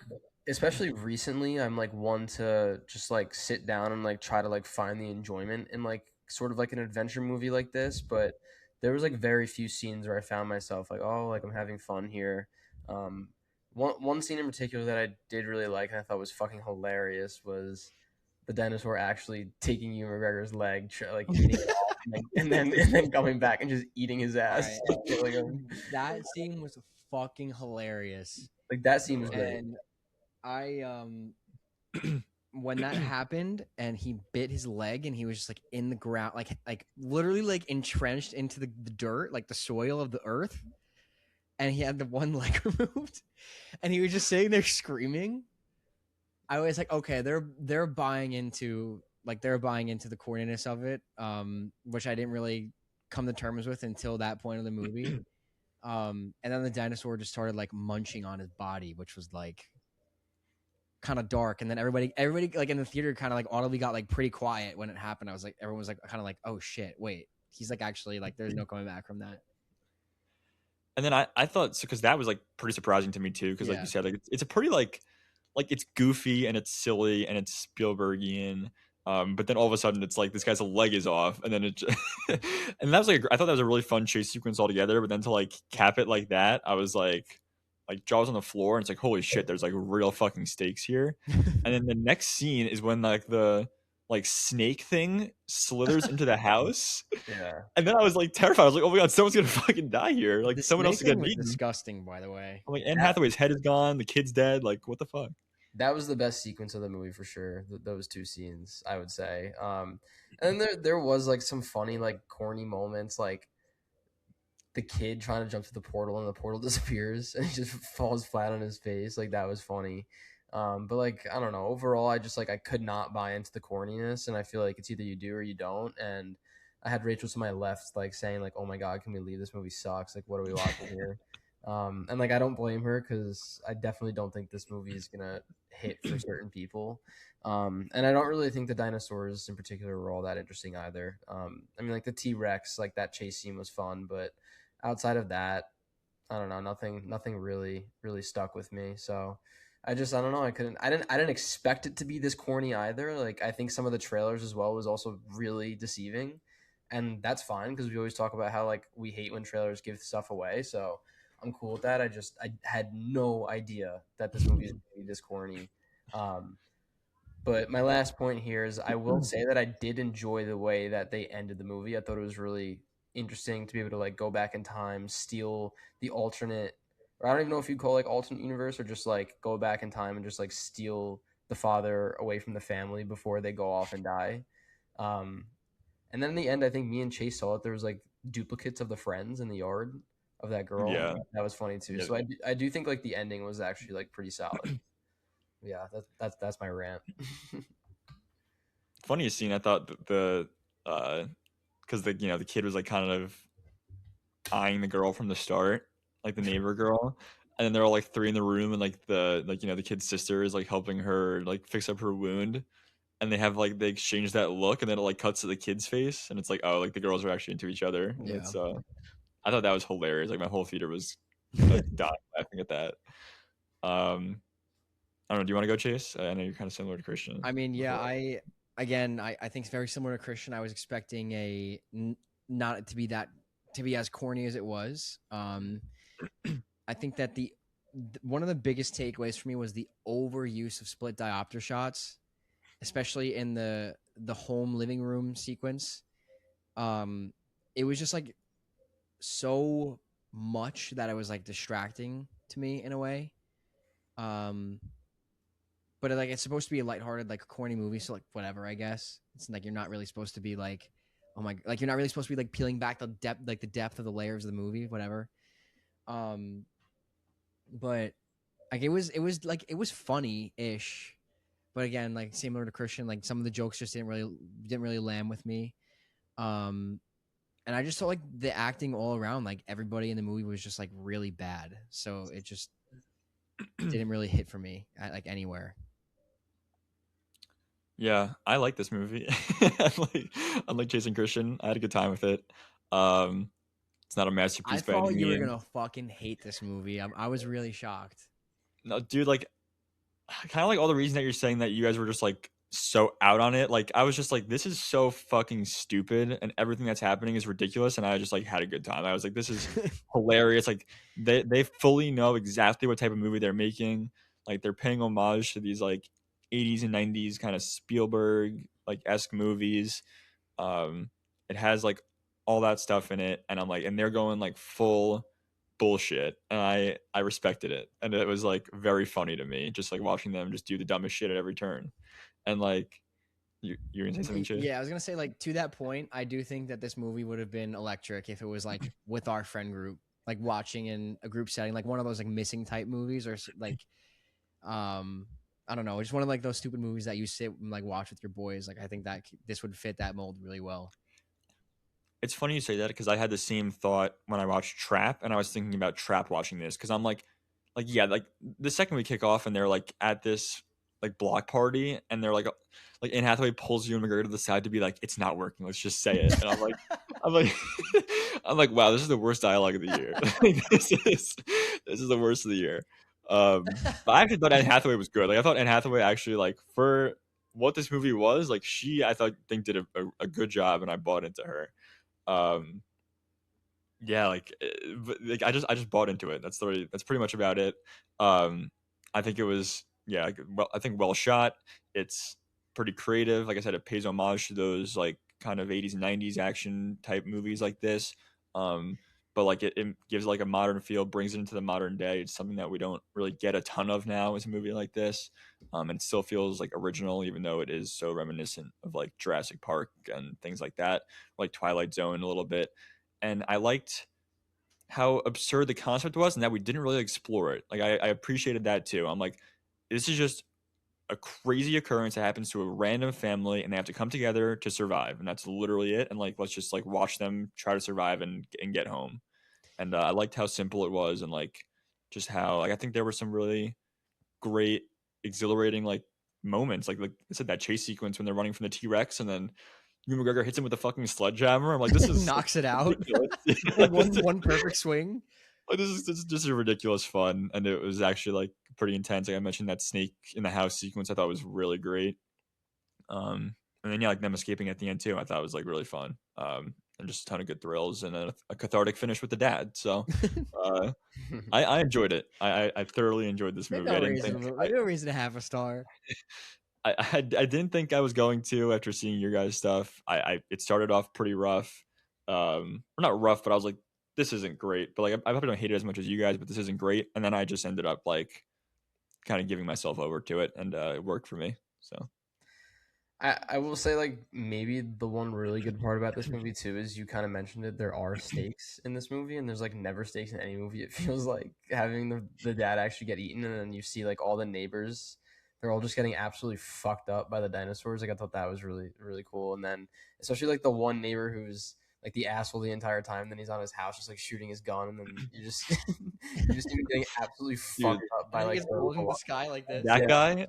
especially recently, I'm like one to just like sit down and like try to like find the enjoyment in like sort of like an adventure movie like this. But there was like very few scenes where I found myself like, oh, like I'm having fun here. One scene in particular that I did really like and I thought was fucking hilarious was the dinosaur actually taking Ewan McGregor's leg, like eating it off, and then coming back and just eating his ass, All killing him. That scene was fucking hilarious. Like that scene was great. And I when that happened and he bit his leg and he was just like in the ground, like literally like entrenched into the dirt, like the soil of the earth, and he had the one leg removed, and he was just sitting there screaming. I was like, okay, they're buying into the corniness of it, which I didn't really come to terms with until that point of the movie. And then the dinosaur just started like munching on his body, which was like kind of dark. And then everybody like in the theater kind of like audibly got like pretty quiet when it happened. I was like, everyone was like kind of like, oh shit, wait, he's like actually like there's no coming back from that. And then I thought because that was like pretty surprising to me too, because like Yeah. you said, like it's a pretty like it's goofy and it's silly and it's Spielbergian, But then all of a sudden it's like this guy's leg is off, and then and that was like I thought that was a really fun chase sequence altogether. But then to like cap it like that, I was like jaws on the floor, and it's like holy shit, there's like real fucking stakes here. And then the next scene is when like the like snake thing slithers into the house, Yeah. and then I was like terrified. I was like, oh my god, someone's gonna fucking die here. Like The someone else snake is thing gonna was eaten. disgusting, by the way. I'm like Anne That- Hathaway's head is gone, the kid's dead. Like what the fuck? That was the best sequence of the movie for sure. Those two scenes, I would say. And then there was like some funny, like corny moments, like the kid trying to jump to the portal and the portal disappears and he just falls flat on his face. Like that was funny. But like I don't know. Overall, I just like I could not buy into the corniness, and I feel like it's either you do or you don't. And I had Rachel to my left like saying like, "Oh my god, can we leave? This movie sucks. Like, what are we watching here?" And like I don't blame her because I definitely don't think this movie is gonna hit for certain people. And I don't really think the dinosaurs in particular were all that interesting either. I mean, like the T-Rex, like that chase scene was fun, but outside of that, I don't know, nothing really stuck with me. So I don't know. I didn't expect it to be this corny either. Like I think some of the trailers as well was also really deceiving, and that's fine because we always talk about how like we hate when trailers give stuff away. So I'm cool with that. I had no idea that this movie is going to be this corny. But my last point here is I will say that I did enjoy the way that they ended the movie. I thought it was really interesting to be able to like go back in time, steal the alternate, or I don't even know if you'd call it like alternate universe or just like go back in time and just like steal the father away from the family before they go off and die. And then in the end, I think me and Chase saw it. There was like duplicates of the friends in the yard of that girl. Yeah. That was funny too. Yeah. So I do think like the ending was actually like pretty solid. Yeah, that's my rant. Funniest scene I thought the because the kid was like kind of eyeing the girl from the start, like the neighbor girl, and then they're all like three in the room, and like the kid's sister is like helping her like fix up her wound, and they exchange that look, and then it like cuts to the kid's face, and it's like oh like the girls are actually into each other. And Yeah. it's I thought that was hilarious. Like my whole theater was like dying laughing at that. I don't know. Do you want to go, Chase? I know you're kind of similar to Christian. I mean, yeah, I think it's very similar to Christian. I was expecting not to be as corny as it was. I think that one of the biggest takeaways for me was the overuse of split diopter shots, especially in the home living room sequence. It was just like so much that it was like distracting to me in a way. But like it's supposed to be a lighthearted, like corny movie, so like whatever, I guess. It's like you're not really supposed to be like, oh my, like you're not really supposed to be like peeling back the depth of the layers of the movie, whatever. But like it was funny-ish, but again, like similar to Christian, like some of the jokes just didn't really land with me. And I just felt like the acting all around, like everybody in the movie was just like really bad, so it just didn't really hit for me at like anywhere. Yeah, I like this movie. Unlike Chasing Christian, I had a good time with it. It's not a masterpiece I by thought any you were means. gonna fucking hate this movie. I was really shocked. No, dude, like kind of like all the reason that you're saying that you guys were just like so out on it. Like I was just like, this is so fucking stupid, and everything that's happening is ridiculous. And I just like had a good time. I was like, this is hilarious. Like they fully know exactly what type of movie they're making. Like they're paying homage to these like 80s and 90s kind of Spielberg like esque movies. It has like all that stuff in it, and I'm like, and they're going like full bullshit, and I respected it, and it was like very funny to me, just like watching them just do the dumbest shit at every turn, and like you're gonna say something, Chase? Yeah, I was gonna say like to that point, I do think that this movie would have been electric if it was like with our friend group, like watching in a group setting, like one of those like missing type movies, or like I don't know, just one of like those stupid movies that you sit and like watch with your boys. Like I think that this would fit that mold really well. It's funny you say that because I had the same thought when I watched Trap, and I was thinking about Trap watching this because I'm like yeah, like the second we kick off and they're like at this like block party, and they're like Anne Hathaway pulls Ewan McGregor to the side to be like, it's not working, let's just say it, and I'm like I'm like wow, this is the worst dialogue of the year. this is the worst of the year. But I actually thought Anne Hathaway was good. Like I thought Anne Hathaway actually like for what this movie was, like I think did a good job, and I bought into her. Um, yeah, like I just bought into it. That's pretty much about it. I think it was I think well shot. It's pretty creative. Like I said, it pays homage to those like kind of 80s and 90s action type movies like this. Um, but like it gives like a modern feel, brings it into the modern day. It's something that we don't really get a ton of now as a movie like this. And it still feels like original, even though it is so reminiscent of like Jurassic Park and things like that, like Twilight Zone a little bit. And I liked how absurd the concept was and that we didn't really explore it. Like I appreciated that too. I'm like, this is just a crazy occurrence that happens to a random family and they have to come together to survive. And that's literally it. And like, let's just like watch them try to survive and get home. And I liked how simple it was and like just how like I think there were some really great, exhilarating like moments. Like I said, that chase sequence when they're running from the T-Rex and then Ewan McGregor hits him with a fucking sledgehammer. I'm like, this is knocks it out. like, one perfect swing. Like this is just a ridiculous fun, and it was actually like pretty intense. Like I mentioned, that snake in the house sequence I thought was really great. And then like them escaping at the end too, I thought was like really fun. And just a ton of good thrills and a cathartic finish with the dad. So I enjoyed it. I thoroughly enjoyed this movie. No reason to have a star. I didn't think I was going to after seeing your guys' stuff. It started off pretty rough. Not rough, but I was like, this isn't great. But like I probably don't hate it as much as you guys, but this isn't great. And then I just ended up like kind of giving myself over to it, and it worked for me. So I will say, like, maybe the one really good part about this movie too is you kind of mentioned it. There are stakes in this movie, and there's like never stakes in any movie. It feels like having the dad actually get eaten, and then you see like all the neighbors, they're all just getting absolutely fucked up by the dinosaurs. Like I thought that was really really cool. And then especially like the one neighbor who's like the asshole the entire time. Then he's on his house just like shooting his gun, and then you just you just see him getting absolutely fucked up by like the sky like this. That guy.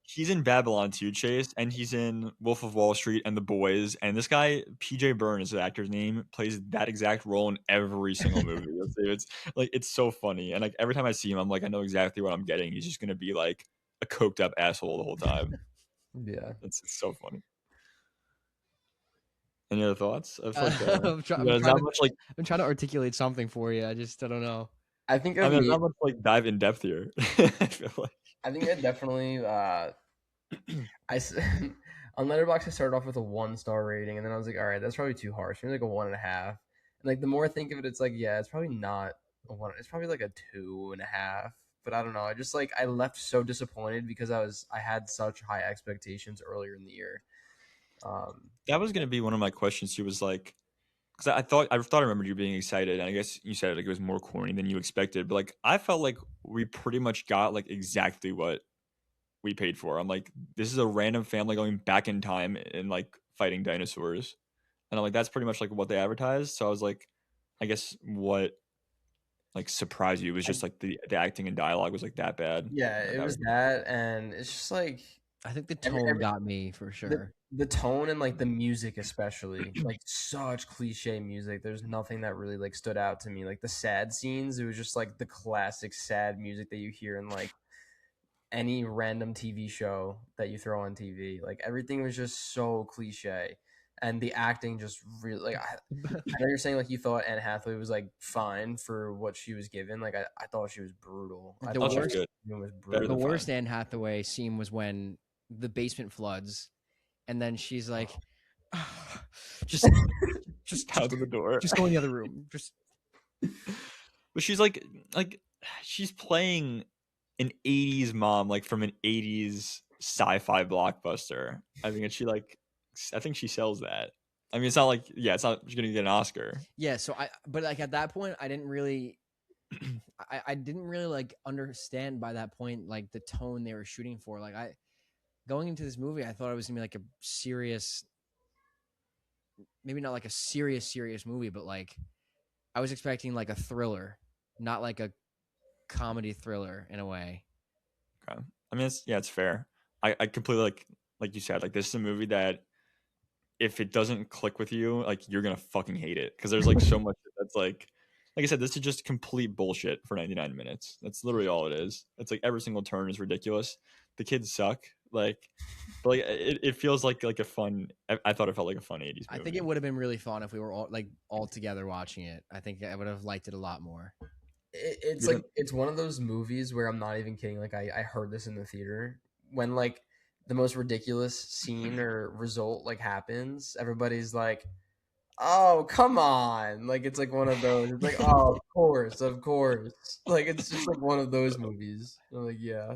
He's in Babylon too, Chase, and he's in Wolf of Wall Street and The Boys. And this guy, PJ Byrne is the actor's name, plays that exact role in every single movie. It's like it's so funny, and like every time I see him, I'm like, I know exactly what I'm getting. He's just gonna be like a coked up asshole the whole time. Yeah, it's so funny. Any other thoughts? I feel like, I'm trying to articulate something for you. I don't know. I think there's not much like dive in depth here. I feel like. I think I definitely on Letterboxd I started off with a 1-star rating, and then I was like, all right, that's probably too harsh. Maybe like a 1.5. And like the more I think of it, it's like, yeah, it's probably not a 1. It's probably like a 2.5. But I don't know. I just like I left so disappointed because I had such high expectations earlier in the year. That was gonna be one of my questions. She was like, because I thought I remembered you being excited, and I guess you said like it was more corny than you expected. But like I felt like we pretty much got like exactly what we paid for. I'm like, this is a random family going back in time and like fighting dinosaurs, and I'm like, that's pretty much like what they advertised. So I was like, I guess what like surprised you was just like the acting and dialogue was like that bad. Yeah, it was that, and it's just like I think the tone got me for sure. The tone and like the music especially, like such cliche music. There's nothing that really like stood out to me. Like the sad scenes, it was just like the classic sad music that you hear in like any random TV show that you throw on TV. Like everything was just so cliche, and the acting just really like I know you're saying like you thought Anne Hathaway was like fine for what she was given. Like I thought she was brutal. I thought she was good. The worst Anne Hathaway scene was when the basement floods, and then she's like, just out of the door, just go in the other room. But she's like she's playing an 80s mom, like from an 80s sci-fi blockbuster. I think she sells that. I mean, it's not like it's not she's gonna get an Oscar. Yeah, so but like at that point, I didn't really. I didn't really like understand by that point like the tone they were shooting for. Like going into this movie, I thought it was gonna be like a serious, maybe not like a serious movie, but like I was expecting like a thriller, not like a comedy thriller in a way. Okay. I mean, it's fair. I completely like you said, like this is a movie that if it doesn't click with you, like you're gonna fucking hate it because there's like so much that's like I said, this is just complete bullshit for 99 minutes. That's literally all it is. It's like every single turn is ridiculous. The kids suck. Like But like it feels like a fun. I thought it felt like a fun 80s I movie. think it would have been really fun if we were all together watching it. I think I would have liked it a lot more. It's like it's one of those movies where I'm not even kidding. Like I heard this in the theater when like the most ridiculous scene or result like happens. Everybody's like, "Oh, come on!" Like it's like one of those. It's like, "Oh, of course, of course." Like it's just like one of those movies. I'm like, yeah.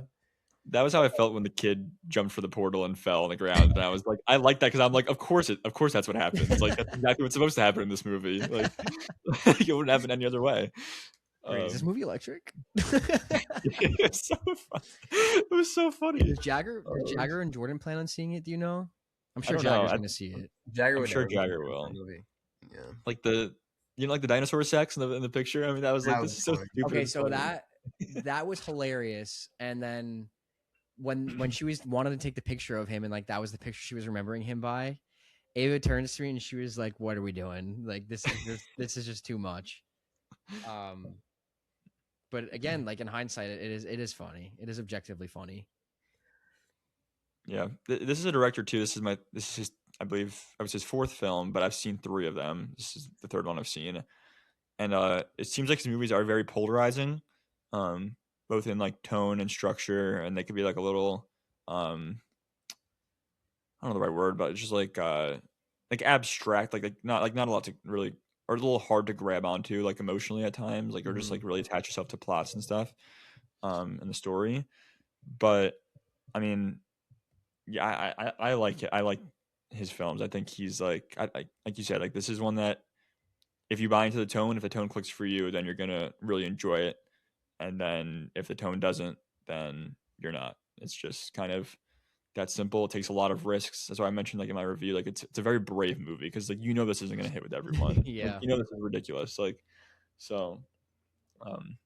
That was how I felt when the kid jumped for the portal and fell on the ground, and I was like, I like that because I'm like, of course that's what happens. Like that's exactly what's supposed to happen in this movie. Like it wouldn't happen any other way. Wait, is this movie electric? It was so fun. It was so funny. Does Jagger and Jordan plan on seeing it? Do you know? I'm sure don't know. Jagger's going to see it. Jagger I'm would sure never Jagger watch will. that movie. Yeah. Like the dinosaur sex in the picture. I mean, that was like That this was is so funny. stupid. Okay, and so funny. that was hilarious. And then when she wanted to take the picture of him and like that was the picture she was remembering him by, Ava turns to me and she was like, "What are we doing? Like this is just too much." But again, like in hindsight, it is funny. It is objectively funny. Yeah, this is a director too. This is his, I believe it was his fourth film, but I've seen 3 of them. This is the third one I've seen, and it seems like his movies are very polarizing, both in like tone and structure, and they could be like a little, I don't know the right word, but it's just like abstract, not a lot to really, or a little hard to grab onto, like emotionally at times, like or just like really attach yourself to plots and stuff, in the story. But I mean, yeah, I like it. I like his films. I think he's like, like you said, like this is one that if you buy into the tone, if the tone clicks for you, then you're gonna really enjoy it. And then if the tone doesn't, then you're not. It's just kind of that simple. It takes a lot of risks. That's why I mentioned like in my review, like it's a very brave movie because like this isn't gonna hit with everyone. Like, Yeah. this is ridiculous. Like so, um,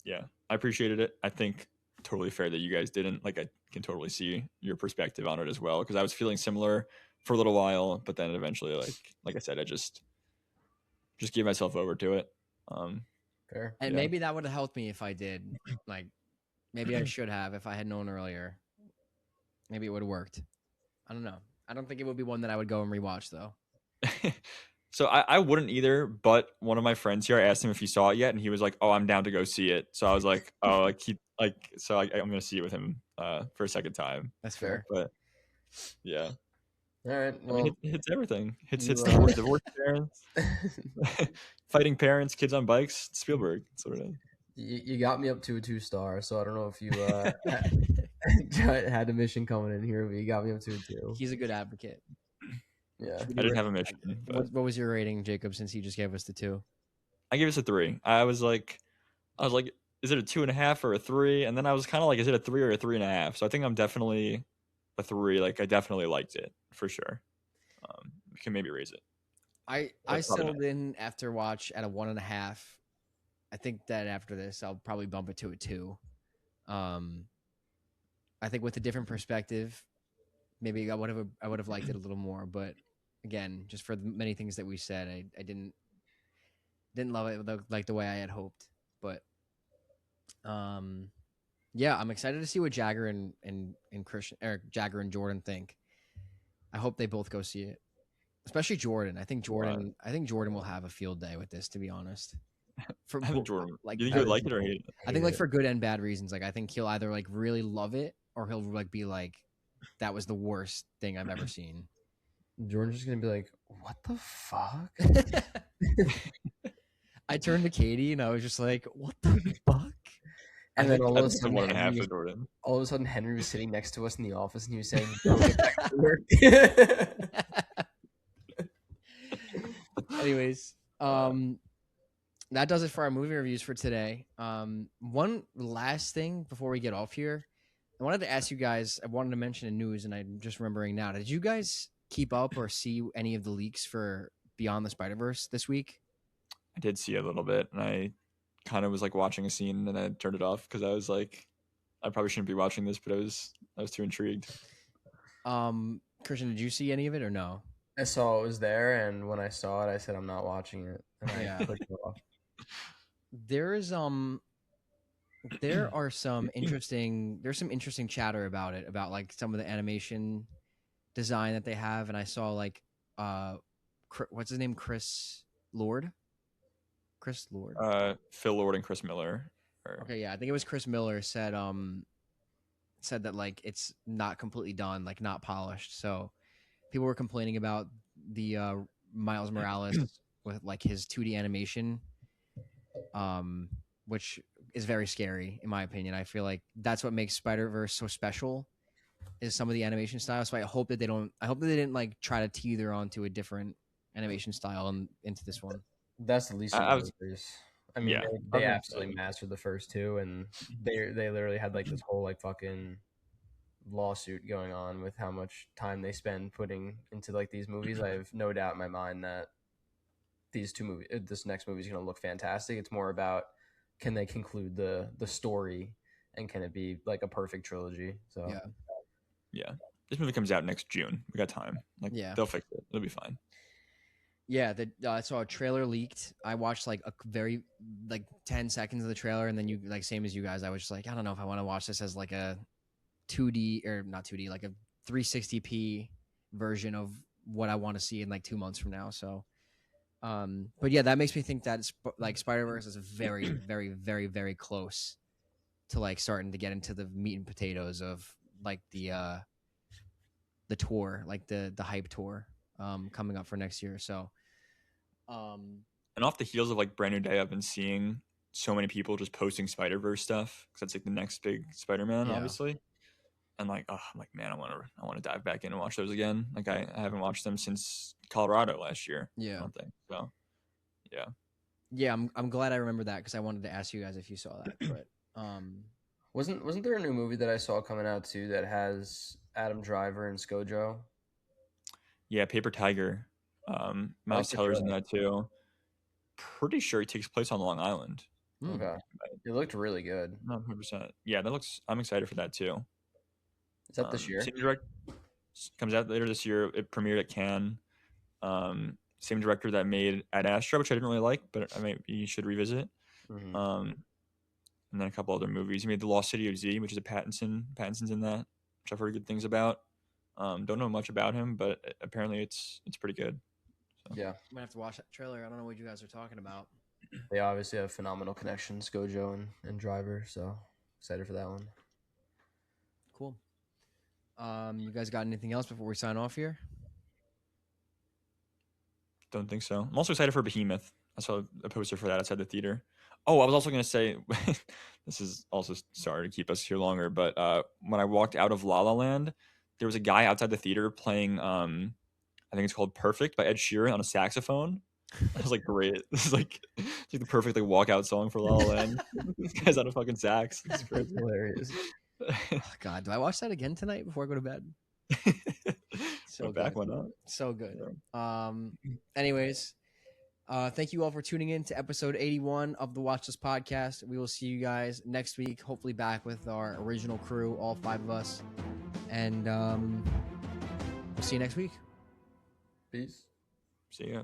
yeah, I appreciated it. I think totally fair that you guys didn't. Like I can totally see your perspective on it as well because I was feeling similar for a little while, but then eventually, like I said, I just gave myself over to it. Fair. And Yeah. maybe that would have helped me if I did. Like maybe I should have if I had known earlier. Maybe it would have worked. I don't know. I don't think it would be one that I would go and rewatch though. So I wouldn't either, but one of my friends here, I asked him if he saw it yet, and he was like, "Oh, I'm down to go see it." So I was like, "Oh, I'm gonna see it with him for a second time." That's fair. But yeah, All right. I mean, Well, it hits everything. Hits you, divorced parents, fighting parents, kids on bikes. Spielberg, that's what it is. you got me up to a 2-star, so I don't know if you had a mission coming in here, but you got me up to a 2. He's a good advocate. Yeah. I didn't have a mission. But What was your rating, Jacob? Since you just gave us the 2, I gave us a 3. I was like, is it a 2.5 or a 3? And then I was kind of like, is it a 3 or a 3.5? So I think I'm definitely a 3. Like I definitely liked it for sure. We can maybe raise it. I That's probably settled in after watch at a 1.5. I think that after this, I'll probably bump it to a 2. I think with a different perspective, maybe I would have liked it a little more. But again, just for the many things that we said, I didn't love it like the way I had hoped. But yeah, I'm excited to see what Jagger and Christian, or Jagger and Jordan think. I hope they both go see it, especially Jordan. I think Jordan will have a field day with this. To be honest, I think Jordan, like, you think he would like it or hate it? I think like for good and bad reasons. Like I think he'll either like really love it or he'll like be like, that was the worst thing I've ever seen. Jordan's just gonna be like, "What the fuck?" I turned to Katie and I was just like, "What the fuck?" And then all of a That's sudden, 1.5 for Jordan. all of a sudden, Henry was sitting next to us in the office, and he was saying, "Don't get back to work." Anyways, that does it for our movie reviews for today. One last thing before we get off here, I wanted to ask you guys. I wanted to mention in news, and I'm just remembering now. Did you guys keep up or see any of the leaks for Beyond the Spider-Verse this week? I did see a little bit, and I kind of was like watching a scene, and I turned it off because I was like, I probably shouldn't be watching this, but I was too intrigued. Christian, did you see any of it or no? I saw it was there, and when I saw it, I said, "I'm not watching it." And I clicked it off. There's some interesting chatter about it, about like some of the animation design that they have, and I saw like what's his name, Chris Lord. Phil Lord and Chris Miller. Okay, yeah, I think it was Chris Miller said that like it's not completely done, like not polished. So people were complaining about the Miles Morales with like his 2D animation, which is very scary in my opinion. I feel like that's what makes Spider-Verse so special is some of the animation style. So I hope that they don't. I hope that they didn't like try to teeter onto a different animation style and into this one. That's the least of I my was worries. I mean, yeah. I they was gonna say, absolutely mastered the first two, and they literally had like this whole like fucking lawsuit going on with how much time they spend putting into like these movies. I have no doubt in my mind that this next movie is going to look fantastic. It's more about can they conclude the story and can it be like a perfect trilogy? So Yeah, yeah. This movie comes out next June. We got time. Like yeah, they'll fix it. It'll be fine. yeah. I saw a trailer leaked. I watched like a very like 10 seconds of the trailer, and then you like same as you guys. I was just like, I don't know if I want to watch this as like a 2D or not 2D, like a 360p version of what I want to see in like 2 months from now. So, but yeah, that makes me think that like Spider-Verse is very, very, very, very close to like starting to get into the meat and potatoes of like the tour, like the hype tour, coming up for next year. So, um, And off the heels of like Brand New Day, I've been seeing so many people just posting Spider Verse stuff because that's like the next big Spider Man, yeah, obviously. And like, oh, I'm like, man, I want to dive back in and watch those again. Like I haven't watched them since Colorado last year. I yeah, don't think so. Yeah, yeah. I'm glad I remember that because I wanted to ask you guys if you saw that, but wasn't there a new movie that I saw coming out too that has Adam Driver and ScarJo? yeah. Paper Tiger. I like Miles the Teller's in trailer. that too. Pretty sure it takes place on Long Island. hmm, Okay, it looked really good. Not 100%. Yeah, that looks. I'm excited for that too. Is that this year? Same direct comes out later this year. It premiered at Cannes. Same director that made Ad Astra, which I didn't really like, but I mean you should revisit. Mm-hmm. Um, and then a couple other movies. He made The Lost City of Z, which is a Pattinson. Pattinson's in that, which I've heard good things about. Don't know much about him, but apparently it's pretty good. So. Yeah, I'm gonna have to watch that trailer. I don't know what you guys are talking about. they obviously have phenomenal connections, ScarJo and Driver. So excited for that one. Cool. You guys got anything else before we sign off here? Don't think so. I'm also excited for Behemoth. I saw a poster for that outside the theater. Oh, I was also going to say, this is also sorry to keep us here longer, but when I walked out of La La Land, there was a guy outside the theater playing, I think it's called Perfect by Ed Sheeran on a saxophone. I was like, great. This is like, it's like the perfect like walkout song for La La Land. This guy's on a fucking sax. It's That's crazy. hilarious. Oh, God, do I watch that again tonight before I go to bed? So Went back, good. went up. So good. Yeah. Anyways, thank you all for tuning in to episode 81 of the Watch This podcast. We will see you guys next week, hopefully back with our original crew, all 5 of us. And we'll see you next week. Peace. See ya.